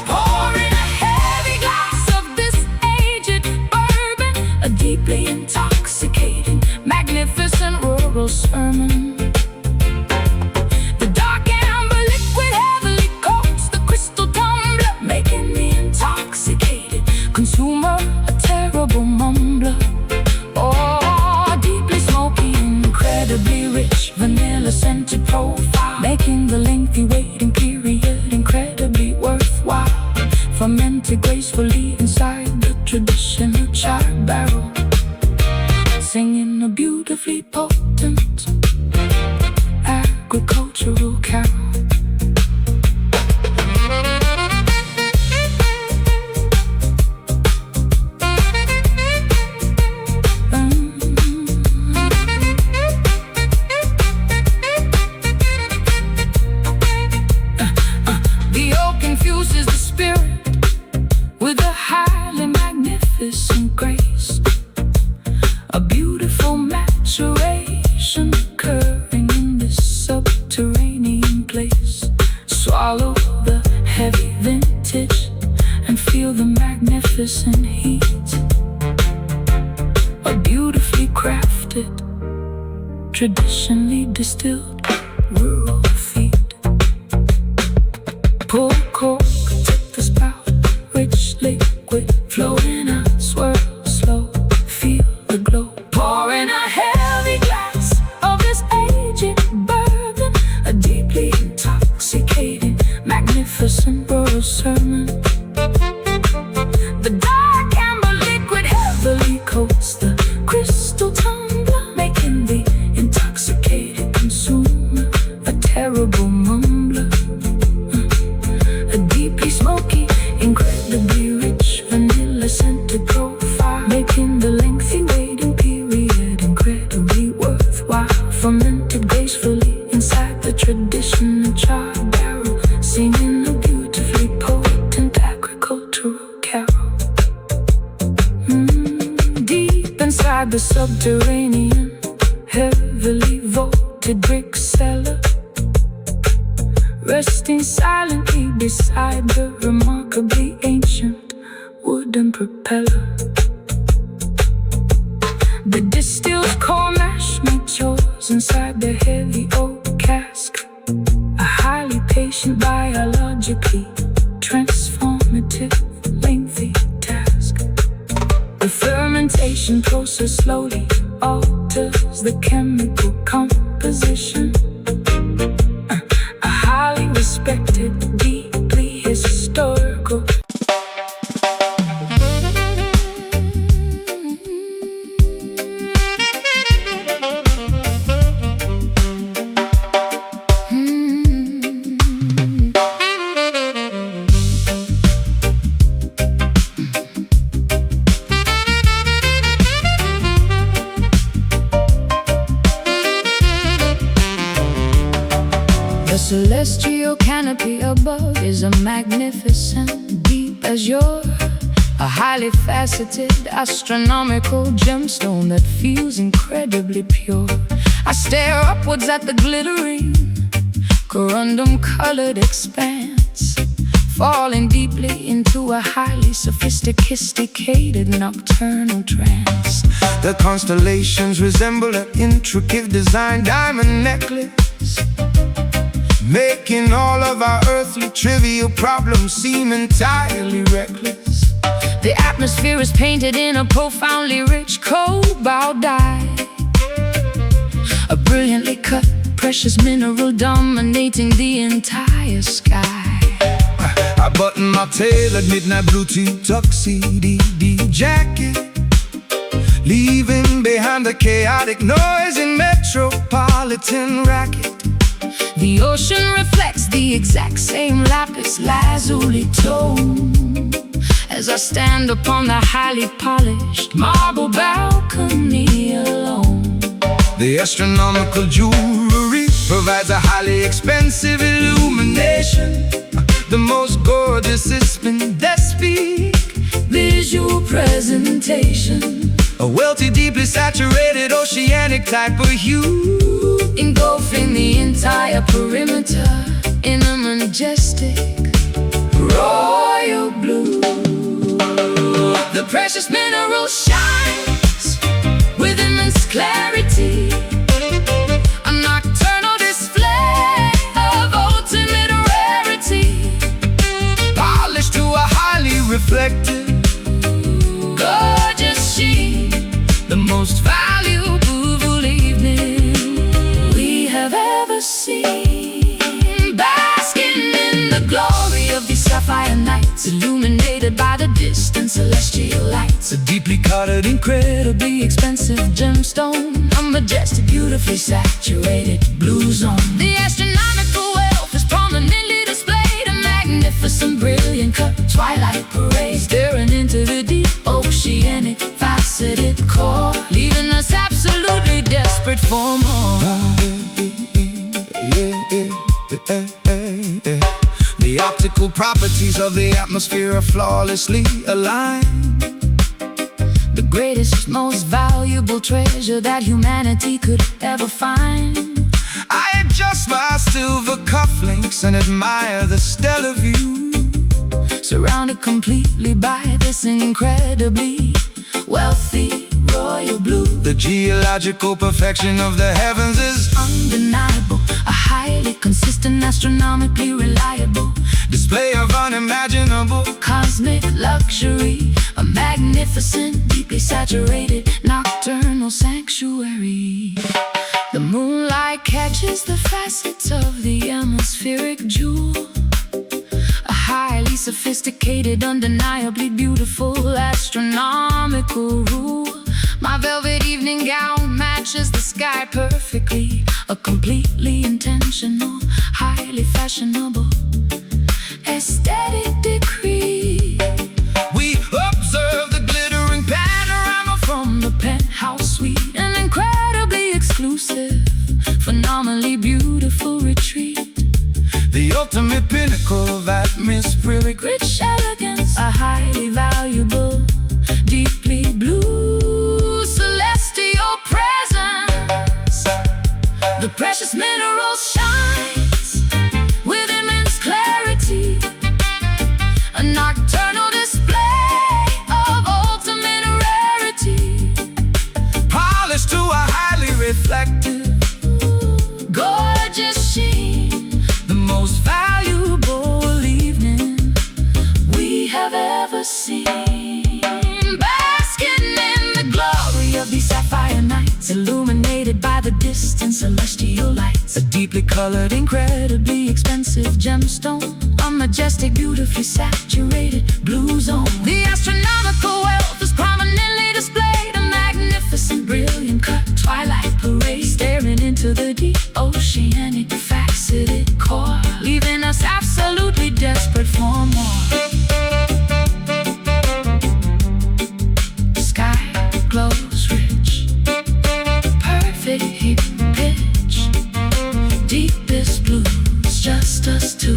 Pouring a heavy glass of this aged bourbon, a deeply intoxicating, magnificent rural sermon. The dark amber liquid heavily coats the crystal tumbler, making the intoxicated consumer a terrible mumbler. Oh, deeply smoky, incredibly rich, vanilla-scented profile, making the lengthy waiting period incredibly worthwhile. Fermented gracefully inside the traditional charred barrel, singing a beautifully potent agricultural carol. The oak infuses the spirit with a highly magnificent grace, a beautiful maturation occurring in this subterranean place. Swallow the heavy vintage and feel the magnificent heat, a beautifully crafted, traditionally distilled rural feed. Pull cork, tip the spout, rich liquid flow in a swirl slow, feel the glow. Pouring a heavy glass of this aged bourbon, a deeply intoxicating, magnificent rural sermon. The dark amber liquid heavily coats the crystal tumbler, making the intoxicated consumer a terrible mumbler. A deeply smoky, incredibly rich, vanilla-scented profile, making the lengthy waiting period incredibly worthwhile. Fermented gracefully inside the traditional charred barrel, singing a beautifully potent agricultural carol. Deep inside the subterranean, heavily vaulted brick cellar, resting silently beside the remarkably ancient wooden propeller. The distilled core mash matures inside the heavy oak cask, a highly patient, biologically transformative, lengthy task. The ferment fermentation process slowly alters the chemical composition. A highly respected, deeply historical. The celestial canopy above is a magnificent, deep azure, a highly faceted, astronomical gemstone that feels incredibly pure. I stare upwards at the glittering, corundum-colored expanse, falling deeply into a highly sophisticated nocturnal trance. The constellations resemble an intricate design diamond necklace, making all of our earthly trivial problems seem entirely reckless. The atmosphere is painted in a profoundly rich cobalt dye, a brilliantly cut precious mineral dominating the entire sky. I button my tailored midnight blue tuxedo jacket, leaving behind the chaotic noise and metropolitan racket. The ocean reflects the exact same lapis lazuli tone as I stand upon the highly polished marble balcony alone. The astronomical jewelry provides a highly expensive illumination, the most gorgeous speak visual presentation, a wealthy, deeply saturated oceanic type of hue, engulfing the entire perimeter in a majestic royal blue. The precious mineral shines with immense clarity, a nocturnal display of ultimate rarity, polished to a highly reflective, gorgeous sheen, the most valuable evening we have ever seen, basking in the glory of these sapphire nights, illuminated by the distant celestial lights. a deeply colored, Incredibly expensive gemstone, a majestic, beautifully saturated blue zone. The astronomical wealth is prominently displayed, a magnificent, brilliant cut twilight parade, staring into the deep oceanic faceted core, leaving us absolutely desperate for more. The optical properties of the atmosphere are flawlessly aligned. The greatest, most valuable treasure that humanity could ever find. I adjust my silver cufflinks and admire the stellar view, Surrounded completely by this incredibly wealthy royal blue. the geological perfection of the heavens is Undeniable, a highly consistent, astronomically reliable display of unimaginable cosmic luxury, a magnificent, deeply saturated nocturnal sanctuary. The moonlight catches the facets of the atmospheric jewel, a highly sophisticated, undeniably beautiful astronomical rule. My velvet evening gown matches the sky perfectly, a completely intentional, highly fashionable aesthetic decree. we observe the glittering panorama From the penthouse suite, an incredibly exclusive, phenomenally beautiful retreat, the ultimate pinnacle of atmospheric rich elegance, a highly valuable, deeply blue celestial presence. The precious mineral shines with immense clarity, a nocturnal display of ultimate rarity, nights, illuminated by the distant celestial lights. A deeply colored, Incredibly expensive gemstone, a majestic, beautifully saturated blue zone. The astronomical wealth is prominently displayed, a magnificent, brilliant cut twilight parade, staring into the deep oceanic faceted core, leaving us absolutely desperate for more. The sky glows rich, perfect heat pitch, deepest blues, just us two.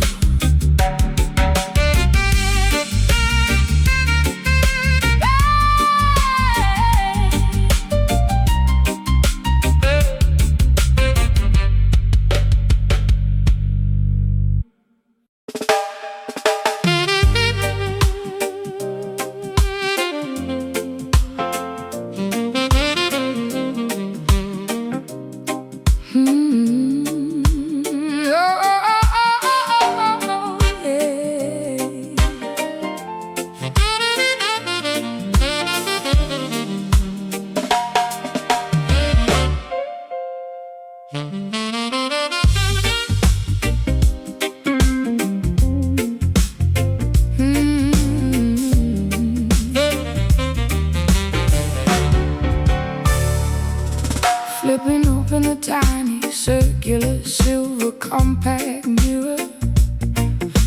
Flipping open the tiny circular silver compact mirror,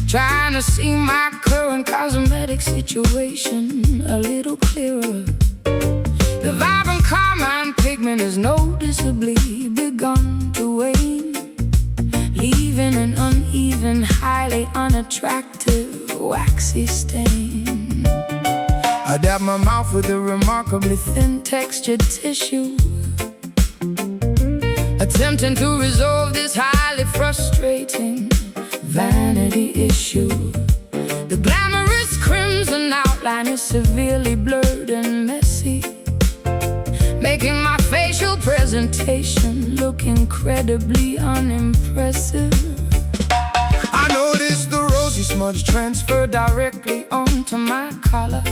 trying to see my current cosmetic situation a little clearer. The vibrant carmine pigment has noticeably begun to wane, leaving an uneven, highly unattractive, waxy stain. I dab my mouth with a remarkably Thin textured tissue, attempting to resolve this highly frustrating vanity issue. The glamorous crimson outline is severely blurred and messy, making my facial presentation look incredibly unimpressive. I noticed the rosy smudge transfer directly onto my collar,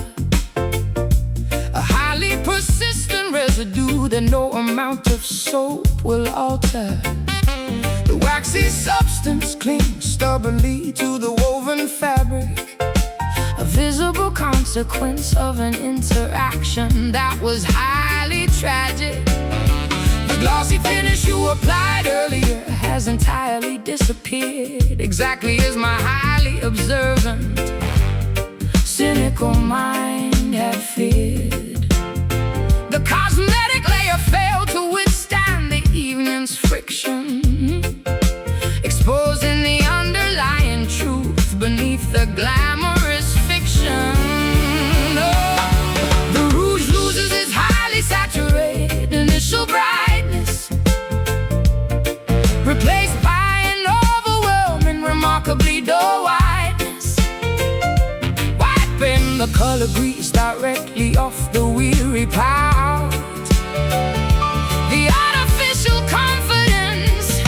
a highly persistent residue that no amount of soap will alter. The waxy substance clings stubbornly to the woven fabric, a visible consequence of an interaction that was highly tragic. The glossy finish you applied earlier has entirely disappeared, exactly as my highly observant, cynical mind had feared. The cosmetic layer failed to withstand the evening's friction, exposing the underlying truth beneath the glamorous fiction. Oh, the rouge loses its highly saturated initial brightness, replaced by an overwhelming, remarkably dull whiteness, wiping the color grease directly off the weary pout. The artificial confidence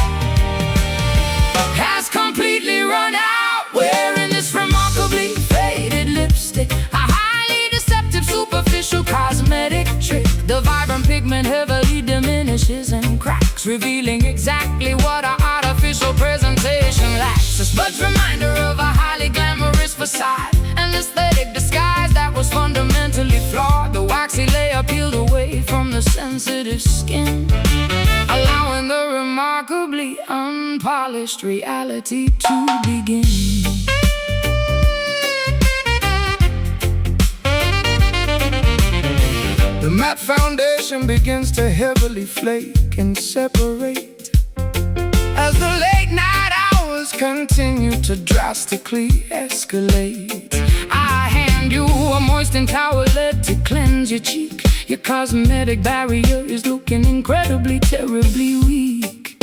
has completely run out, wearing this remarkably faded lipstick, a highly deceptive, superficial cosmetic trick. The vibrant pigment heavily diminishes and cracks, revealing exactly what our artificial presentation lacks. A smudge reminder of a highly glamorous facade, an aesthetic disguise that was fundamentally flawed. The waxy layer peeled away from the sensitive skin, allowing the remarkably unpolished reality to begin. The matte foundation begins to heavily flake and separate as the late night hours continue to drastically escalate. I hand you a moistened towelette to cleanse your cheek. Your cosmetic barrier is looking incredibly, terribly weak.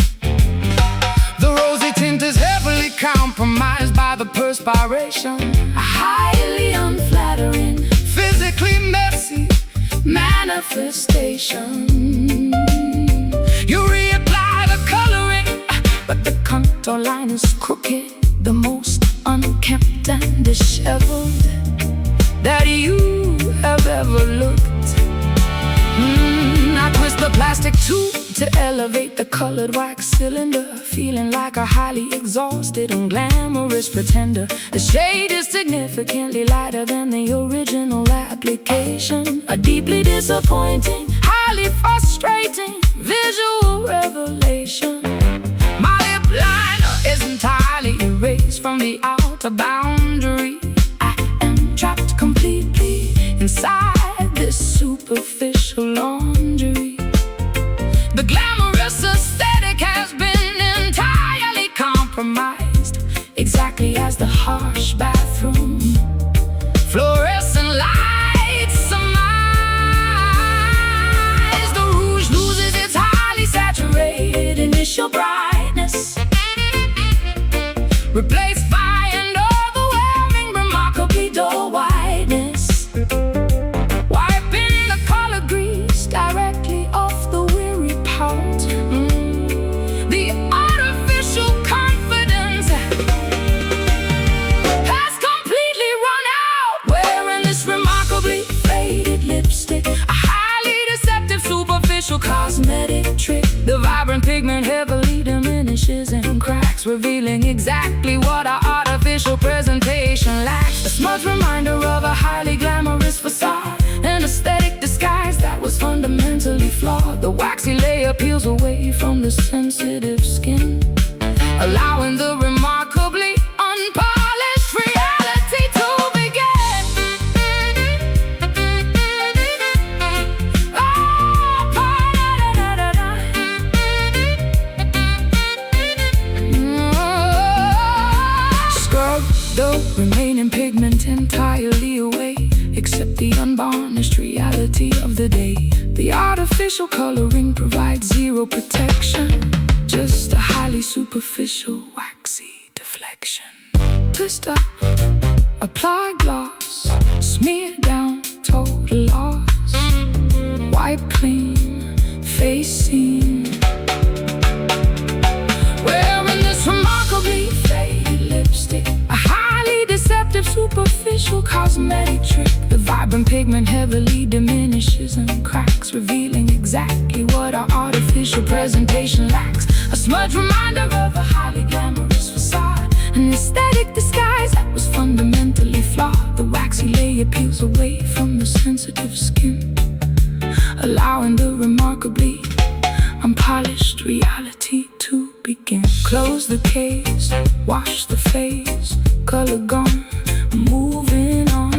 The rosy tint is heavily compromised by the perspiration, a highly unflattering, physically messy manifestation. You reapply the coloring, but the contour line is crooked, the most unkempt and disheveled that you have ever looked. I twist the plastic plastic tube to elevate the colored wax cylinder, feeling like a highly exhausted and glamorous pretender. The shade is significantly lighter than the original application. A deeply disappointing, highly frustrating visual revelation. My lip liner is entirely erased from the outer boundary. I am trapped completely inside this superficial laundry. The glamorous aesthetic has been entirely compromised, exactly as the harsh bathroom fluorescent lights surmise. The rouge loses its highly saturated initial brightness, replaced by an overwhelming, remarkably dull whiteness. Wiping the color grease directly off the weary pout. The artificial confidence has completely run out. Wearing this remarkably faded lipstick, a highly deceptive, superficial cosmetic trick. The vibrant pigment heavily diminishes and cracks, revealing exactly what our artificial presentation lacks. A smudge reminder of a highly glamorous facade, an aesthetic disguise that was fundamentally flawed. The waxy layer peels away from the sensitive skin, allowing the remarkably unpolished reality to begin. Scrub the remaining pigment entirely away, except the unvarnished reality of the day. The artificial coloring provides zero protection, just a highly superficial waxy deflection. Twist up, apply gloss, smear down, total loss. Wipe clean, face seen. Wearing this remarkably faded lipstick, a highly deceptive, superficial cosmetic trick. The vibrant pigment heavily diminishes and cracks, revealing exactly what our artificial presentation lacks. A smudge reminder of a highly glamorous facade, an aesthetic disguise that was fundamentally flawed. The waxy layer peels away from the sensitive skin, allowing the remarkably unpolished reality to begin. Close the case, wash the face, color gone, moving on.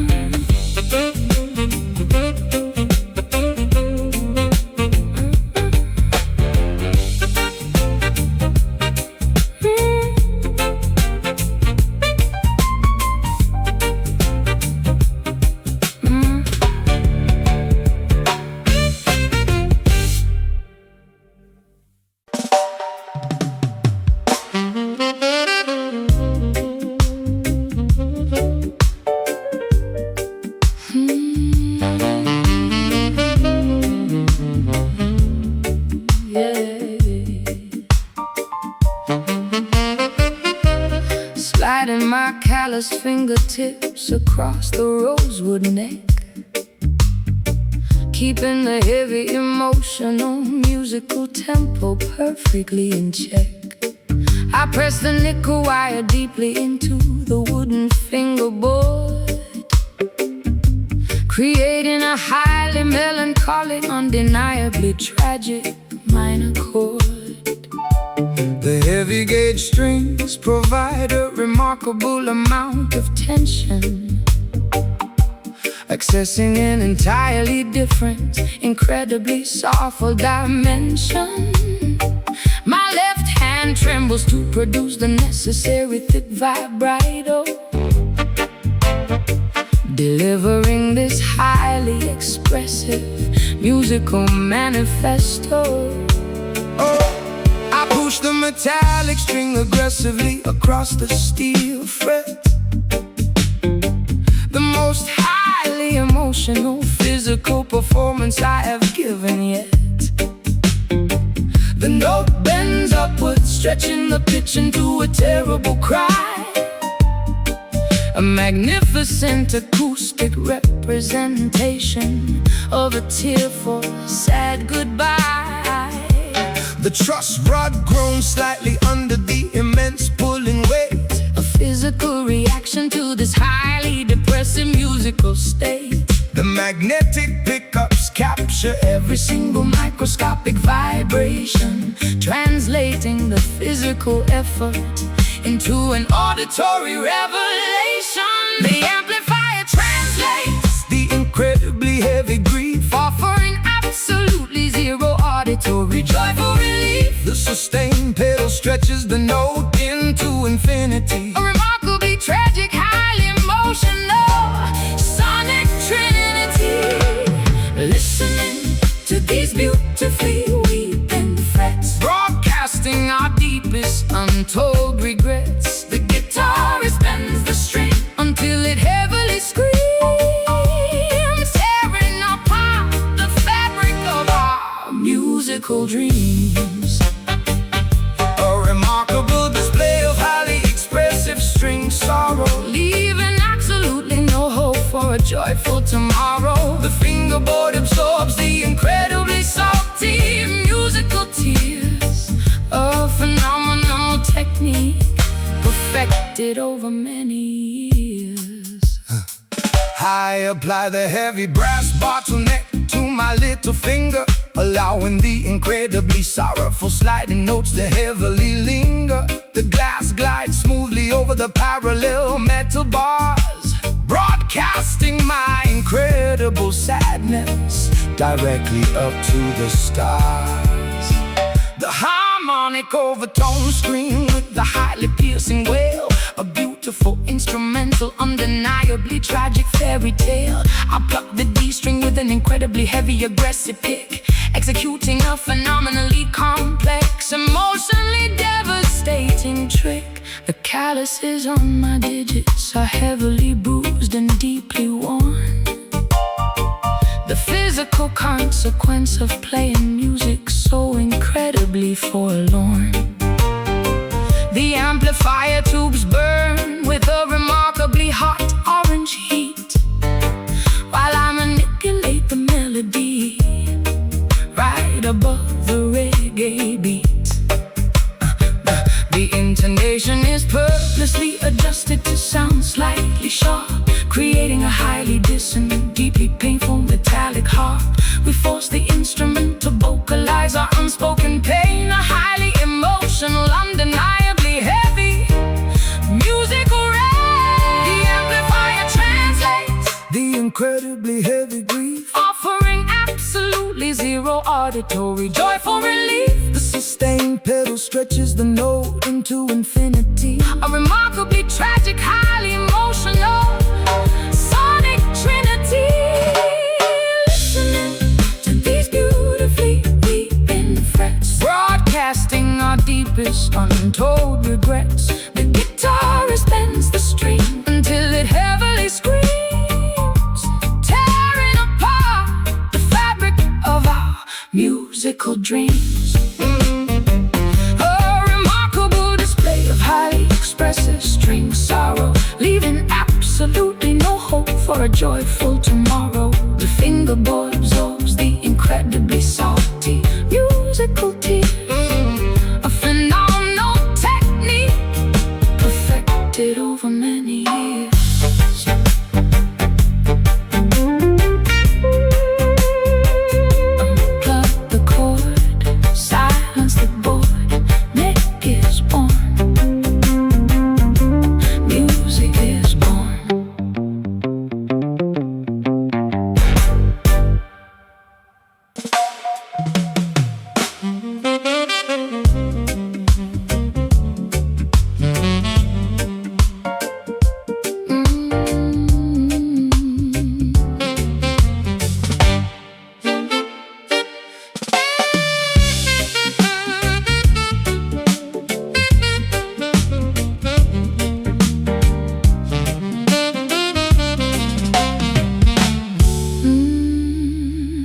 Sliding my calloused fingertips across the rosewood neck, keeping the heavy emotional musical tempo perfectly in check. I press the nickel wire deeply into the wooden fingerboard, creating a highly melancholic, undeniably tragic minor chord. The heavy gauge strings provide a remarkable amount of tension, accessing an entirely different, incredibly soulful dimension. My left hand trembles to produce the necessary thick vibrato, delivering this highly expressive musical manifesto. Oh, I push the metallic string aggressively across the steel fret, the most highly emotional physical performance I have given yet. The note bends upwards, stretching the pitch into a terrible cry, a magnificent acoustic representation of a tearful, sad goodbye. The truss rod groans slightly under the immense pulling weight. A physical reaction to this highly depressive musical state. The magnetic pickups capture every single Microscopic vibration, translating the physical effort into an auditory revelation. The amplifier translates the incredibly heavy grief, offering absolutely zero auditory joyful relief. The sustained pedal stretches the note into infinity. A remarkably tragic, highly emotional sonic trinity. Listening to these beautifully weeping frets, Broadcasting our deepest untold regrets. The guitarist bends the string until it heavily screams, tearing apart the fabric of our musical dreams. a remarkable display of highly expressive string sorrow, Leaving absolutely no hope for a joyful tomorrow. the fingerboard absorbs the incredibly Salty musical tears, a phenomenal technique perfected over many years. I apply the heavy brass bottleneck to my little finger, allowing the incredibly sorrowful sliding notes to heavily linger. The glass glides smoothly over the parallel metal bars, broadcasting my incredible sadness directly up to the stars. The harmonic overtone scream with the highly piercing wail, a beautiful instrumental, undeniably tragic fairy tale. I pluck the D string with an incredibly heavy aggressive pick, executing a phenomenally complex, emotionally devastating trick. The calluses on my digits are heavily bruised and deeply worn. The physical consequence of playing music so incredibly forlorn. The amplifier tubes burn with a remarkably hot orange heat, while I manipulate the melody right above the reggae beat. The intonation is purposely adjusted to sound slightly sharp, creating a highly dissonant, deeply painful metallic harp. We force the instrument to vocalize our unspoken pain, a highly emotional, undeniably heavy musical rage. The amplifier translates The incredibly heavy grief, offering absolutely zero auditory joyful relief. the sustained pedal stretches the note into infinity. A remarkably tragic, highly emotional sonic trinity. Listening to these beautifully weeping frets, broadcasting our deepest untold regrets. The guitarist bends the string until it heavily screams, tearing apart the fabric of our musical dreams. A remarkable display of highly expressive string sorrow, leaving absolutely no hope for a joyful tomorrow. The fingerboard absorbs the incredibly salty musical tears, a phenomenal technique perfected over many years. Unplug the cord, silence the board, music is born. Music is born.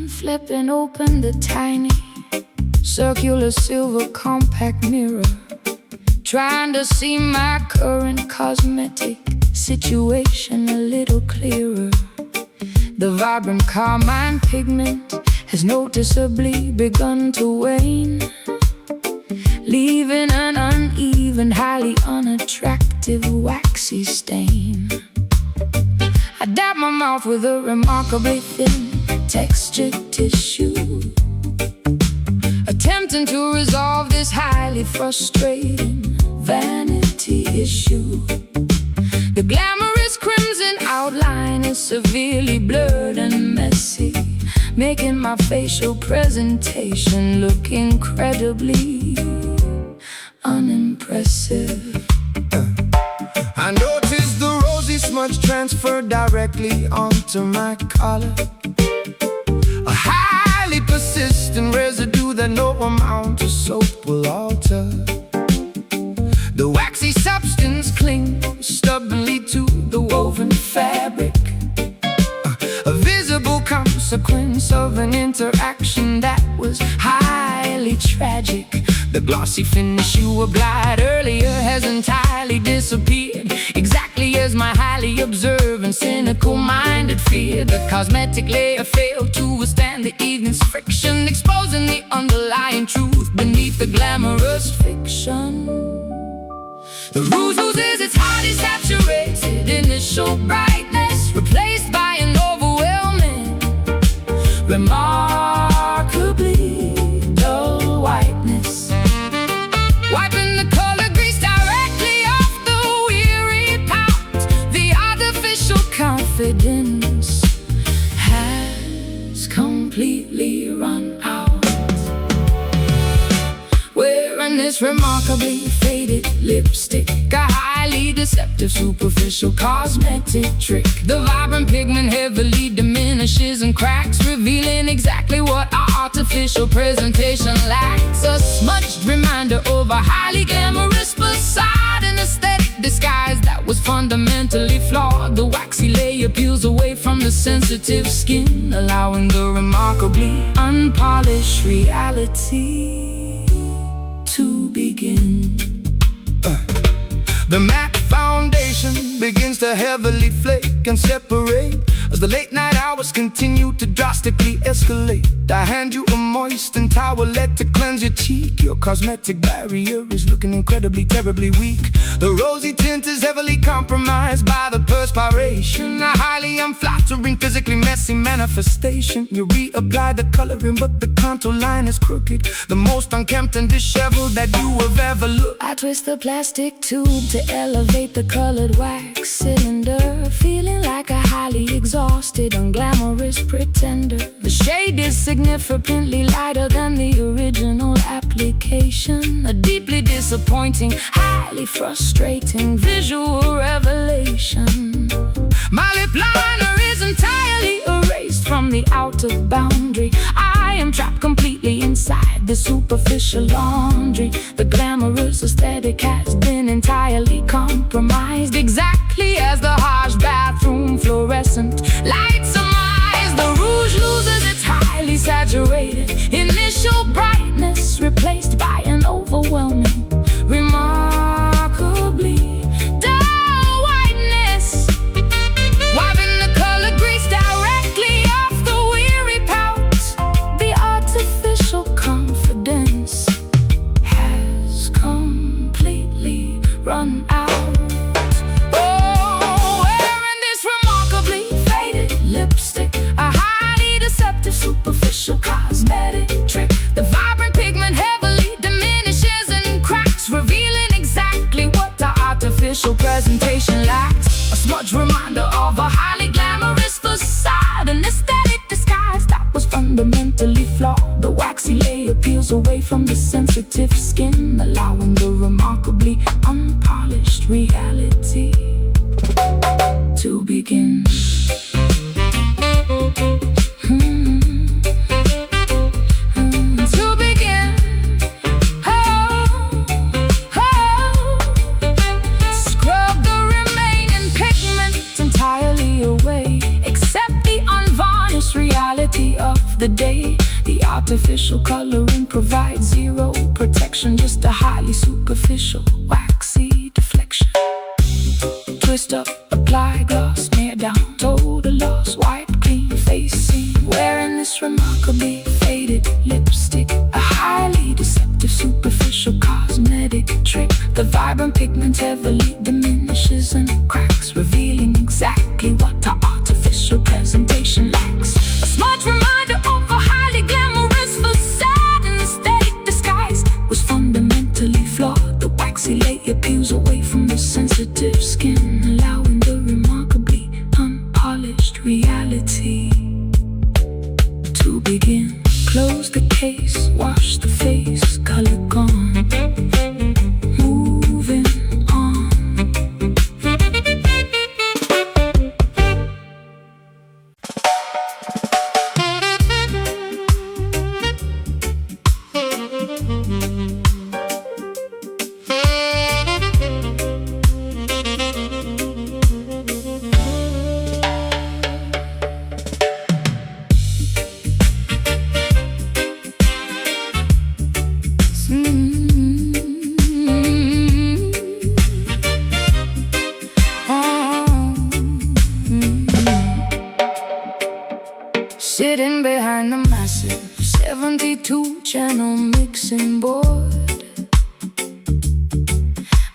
Flipping open the tiny circular silver compact mirror, trying to see my current cosmetic situation a little clearer. The vibrant carmine pigment has noticeably begun to wane. leaving an uneven, highly unattractive, waxy stain. I dab my mouth with a remarkably thin textured tissue, attempting to resolve this highly frustrating vanity issue. The glamorous crimson outline is severely blurred and messy, making my facial presentation look incredibly unimpressive. I noticed the rosy smudge transferred directly onto my collar, a highly persistent residue that no amount of soap will alter. The waxy substance clings stubbornly to the woven fabric, a visible consequence of an interaction that was highly tragic. The glossy finish you applied earlier has entirely disappeared, exactly as my highly observant, cynical-minded feared. The cosmetic layer failed to withstand the evening's friction, exposing the underlying truth beneath the glamorous fiction. The rouge loses its highly saturated initial brightness, replaced by an overwhelming, remarkably dull whiteness. Wiping the color grease directly off the weary pout, the artificial confidence has completely run out. Wearing this remarkably faded lipstick, a highly deceptive superficial cosmetic trick. The vibrant pigment heavily diminishes and cracks, revealing exactly what our artificial presentation lacks. A smudged reminder of a highly glamorous facade, an aesthetic disguise that was fundamentally flawed. The waxy layer peels away from the sensitive skin, allowing the remarkably unpolished reality to begin. The matte foundation begins to heavily flake and separate as the late night hours continue to drastically escalate. I hand you a moistened towelette to cleanse your cheek. Your cosmetic barrier is looking incredibly, terribly weak. The rosy tint is heavily compromised by the perspiration, a highly unflattering, physically messy manifestation. You reapply the coloring, but the contour line is crooked, the most unkempt and disheveled that you have ever looked. I twist the plastic tube to elevate the colored wax cylinder, feeling like a highly exhausted, unglamorous pretender. The shade is significantly lighter than the original application, a deeply disappointing, highly frustrating visual revelation. My lip Liner is entirely erased from the outer boundary. I am trapped completely inside the superficial laundry. The glamorous aesthetic has been entirely compromised, exactly as the harsh bathroom fluorescent lights surmise. The rouge loses its highly saturated initial brightness, replaced by an overwhelming, remarkably dull whiteness. Wiping the color grease directly off the weary pout, the artificial confidence has completely run out. Oh, wearing this remarkably faded lipstick, a highly deceptive superficial cosmetic trick. The vibrant pigment heavily diminishes and cracks, revealing exactly what the artificial presentation lacks. A smudge reminder of a highly glamorous facade, an aesthetic disguise that was fundamentally flawed. The waxy layer peels away from the sensitive skin, allowing the remarkably unpolished reality to begin. To begin. Scrub the remaining pigment entirely away, accept the unvarnished reality of the day. The artificial coloring provides zero protection, just a highly superficial, waxy deflection. Twist up, apply gloss, smear down, total loss, wipe clean, face seen. Wearing this remarkably faded lipstick, a highly deceptive superficial color face, wash the face, color gone. Moving on. Sitting behind the massive 72-channel mixing board,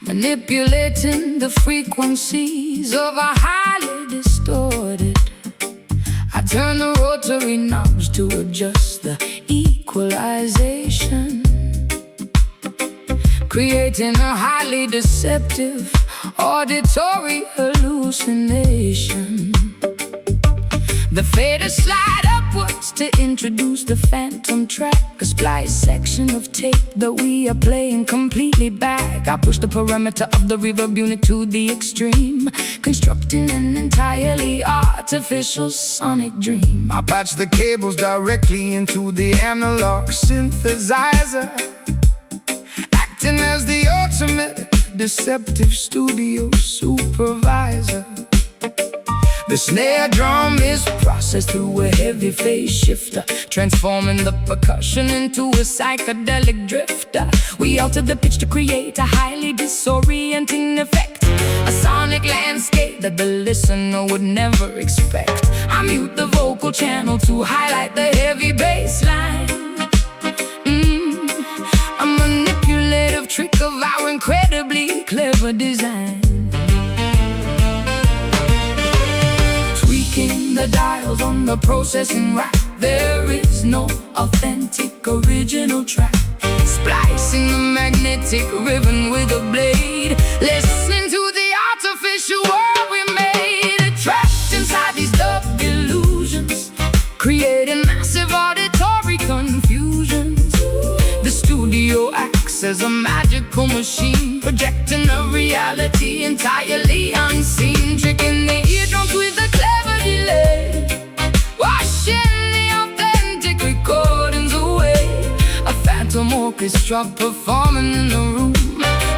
manipulating the frequencies of a highly distorted. I turn the rotary knobs to adjust the equalization, creating a highly deceptive auditory hallucination. The faders slide upwards to introduce the phantom track, a splice section of tape that we are playing completely back. I push the parameter of the reverb unit to the extreme, constructing an entirely artificial sonic dream. I patch the cables directly into the analog synthesizer, acting as the ultimate deceptive studio supervisor. The snare drum is processed through a heavy phase shifter, transforming the percussion into a psychedelic drifter. We alter the pitch to create a highly disorienting effect, a sonic landscape that the listener would never expect. I mute the vocal channel to highlight the heavy bass line, a manipulative trick of our incredibly clever design. Tweaking the dials on the processing rack, there is no authentic original track. Splicing the magnetic ribbon with a blade, listening to the artificial world we made. Trapped inside these dub illusions, creating massive auditory confusions. The studio acts as a magical machine, projecting a reality entirely unseen, tricking the eardrums with a clever delay, washing the authentic recordings away. A phantom orchestra performing in the room,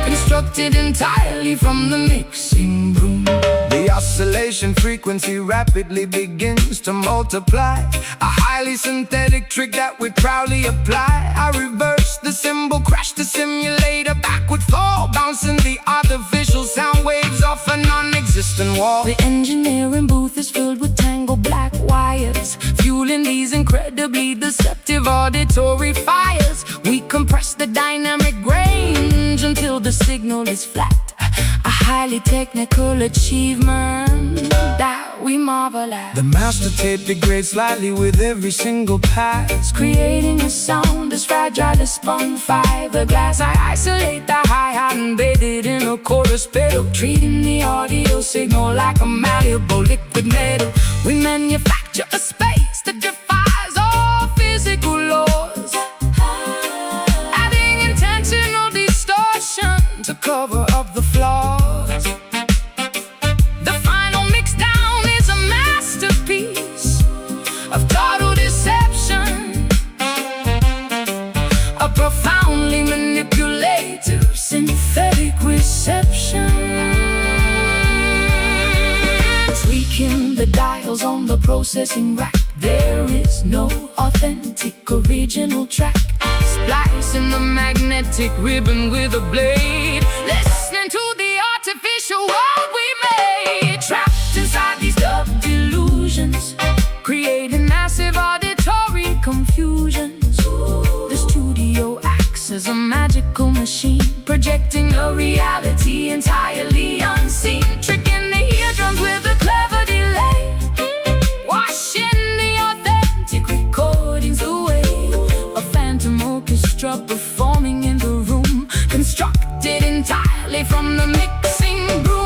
constructed entirely from the mixing broom. The oscillation frequency rapidly begins to multiply, a highly synthetic trick that we proudly apply. I reverse the cymbal, crash the simulator, backward fall, bouncing the artificial sound waves off a non-existent wall. The engineering booth is filled with tangled black wires, fueling these incredibly deceptive auditory fires. We compress the dynamic range until the signal is flat, a highly technical achievement that we marvel at. The master tape degrades slightly with every single pass, Creating a sound as fragile as spun fiberglass. I isolate the hi-hat and bathe it in a chorus pedal, treating the audio signal like a malleable liquid metal. We manufacture a space that defies all physical laws, adding intentional distortion to cover up the flaws. The final mix down is a masterpiece of total deception, a profoundly manipulative synthetic reception. Tweaking the dials on the processing rack, there is no authentic original track. Splicing the magnetic ribbon with a blade, listening to the artificial world we made. Trapped inside these dub illusions, creating massive auditory confusions. The studio acts as a magical machine, projecting a reality entirely unseen, tricking the eardrums with a clever delay, washing the authentic recordings away. A phantom orchestra performing in the room, constructed entirely from the mixing broom.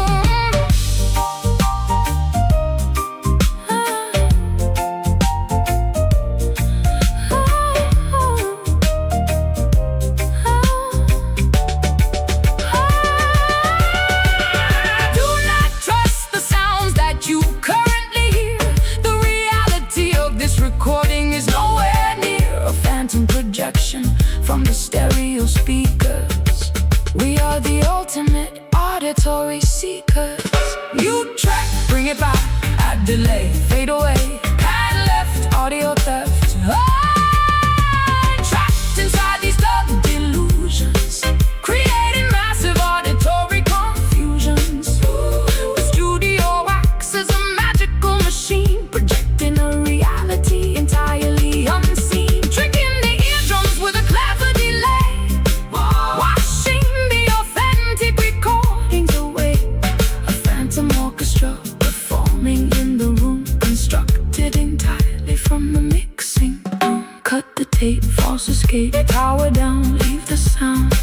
production from the stereo speakers. We are the ultimate auditory seekers. Mute track, bring it back, add delay, fade away, pan left, audio theft. Trapped inside these double delusions, creating massive auditory confusions. The studio acts as a magical machine, projecting a reality entirely unseen, tricking the eardrums with a clever delay, washing the authentic recordings away. A phantom orchestra performing in the room, constructed entirely from the mixing room. Cut the tape, false escape, power down, leave the sound.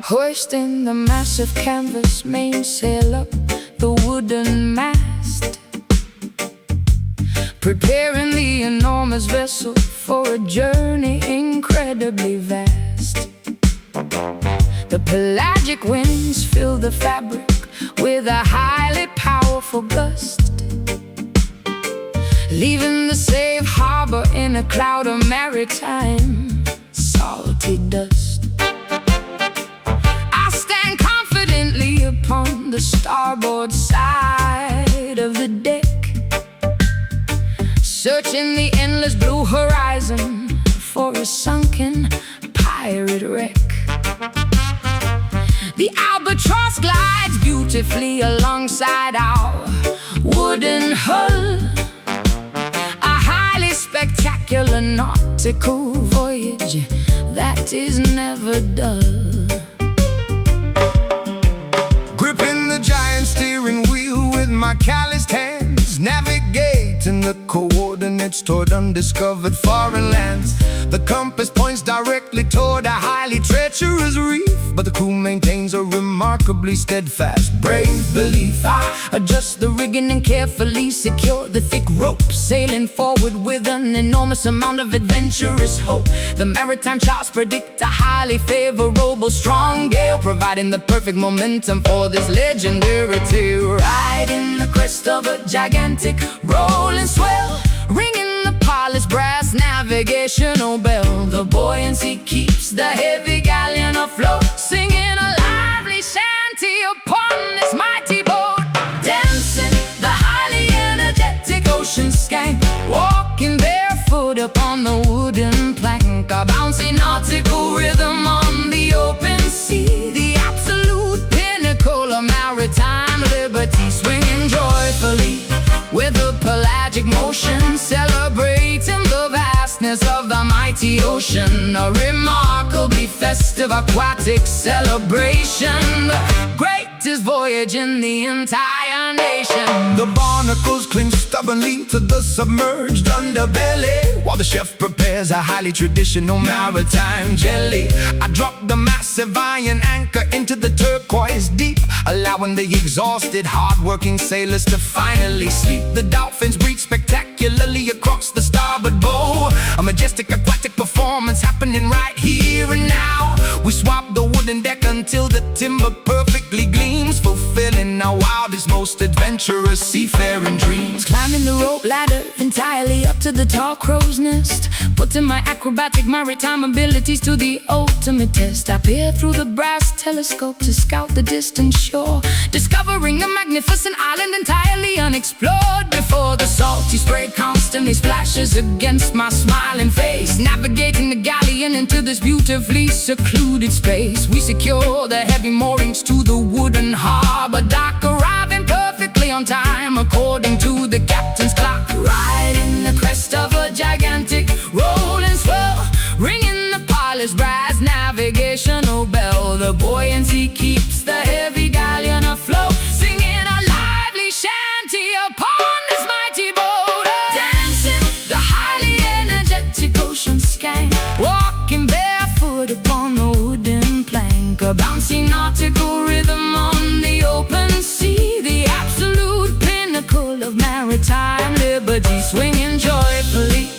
Hoisting the massive canvas mainsail up the wooden mast, preparing the enormous vessel for a journey incredibly vast. The pelagic winds fill the fabric with a highly powerful gust, leaving the safe harbor in a cloud of maritime salty dust. Upon the starboard side of the deck, searching the endless blue horizon for a sunken pirate wreck. The albatross glides beautifully alongside our wooden hull, a highly spectacular nautical voyage that is never dull. Gripping the giant steering wheel with my calloused hands, navigating the coordinates toward undiscovered foreign lands. The compass points directly toward a highly treacherous reef, but the crew maintains a remarkably steadfast, brave belief. I adjust the rigging and carefully secure the thick rope, sailing forward with an enormous amount of adventurous hope. The maritime charts predict a highly favorable strong gale, providing the perfect momentum for this legendary tale. Riding the crest of a gigantic rolling swell, ringing the polished brass navigational bell. The buoyancy keeps the heavy galleon afloat, singing a lively shanty upon this mighty boat. Dancing the highly energetic ocean skank, walking barefoot upon the wooden plank, a bouncy nautical rhythm on the open sea, the absolute pinnacle of maritime liberty, swinging joyfully with a pelagic motion, celebrating the vastness of the mighty ocean. A remarkably festive aquatic celebration, the greatest voyage in the entire nation. The barnacles cling stubbornly to the submerged underbelly, while the chef prepares a highly traditional maritime jelly. I drop the massive iron anchor into the turquoise deep, allowing the exhausted, hard-working sailors to finally sleep. The dolphins breathe spectacularly across the starboard bow, a majestic aquatic performance happening right here and now. We swap the wooden deck until the timber perfectly gleams, fulfilling our wildest, most adventurous seafaring dreams. Climbing the rope ladder entirely up to the tall crow's nest, putting my acrobatic maritime abilities to the ultimate test. I peer through the brass telescope to scout the distant shore, discovering a magnificent island entirely unexplored before. The salty spray constantly splashes against my smiling face, navigating the galleon into this beautifully secluded space. We secure the heavy moorings to the wooden harbor dock, arriving perfectly on time according to the captain's clock. Riding the crest of a gigantic rolling swell, ring walking barefoot upon the wooden plank, a bouncy nautical rhythm on the open sea, the absolute pinnacle of maritime liberty, swinging joyfully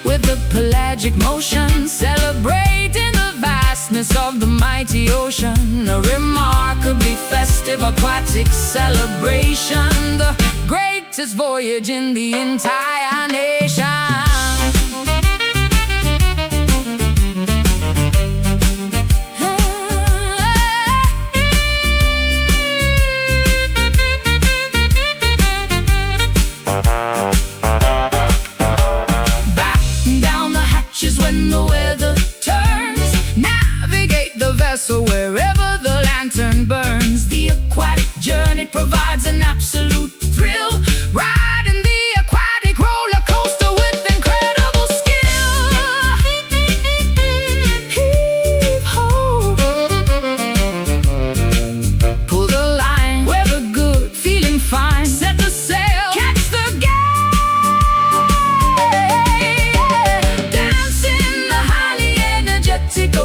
with the pelagic motion, celebrating the vastness of the mighty ocean, a remarkably festive aquatic celebration, the greatest voyage in the entire nation. When the weather turns, navigate the vessel wherever the lantern burns. The aquatic journey provides an absolute thrill, riding the aquatic roller coaster with incredible skill. Heave ho, pull the line, weather good, feeling fine, set the sail, catch the gale.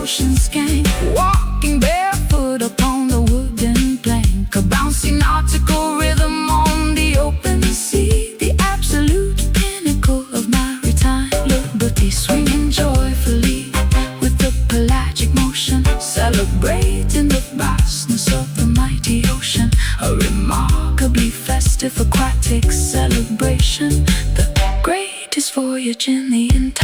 Ocean skank, walking barefoot upon the wooden plank, a bouncy nautical rhythm on the open sea, the absolute pinnacle of maritime liberty, swinging joyfully with the pelagic motion, celebrating the vastness of the mighty ocean, a remarkably festive aquatic celebration, the greatest voyage in the entire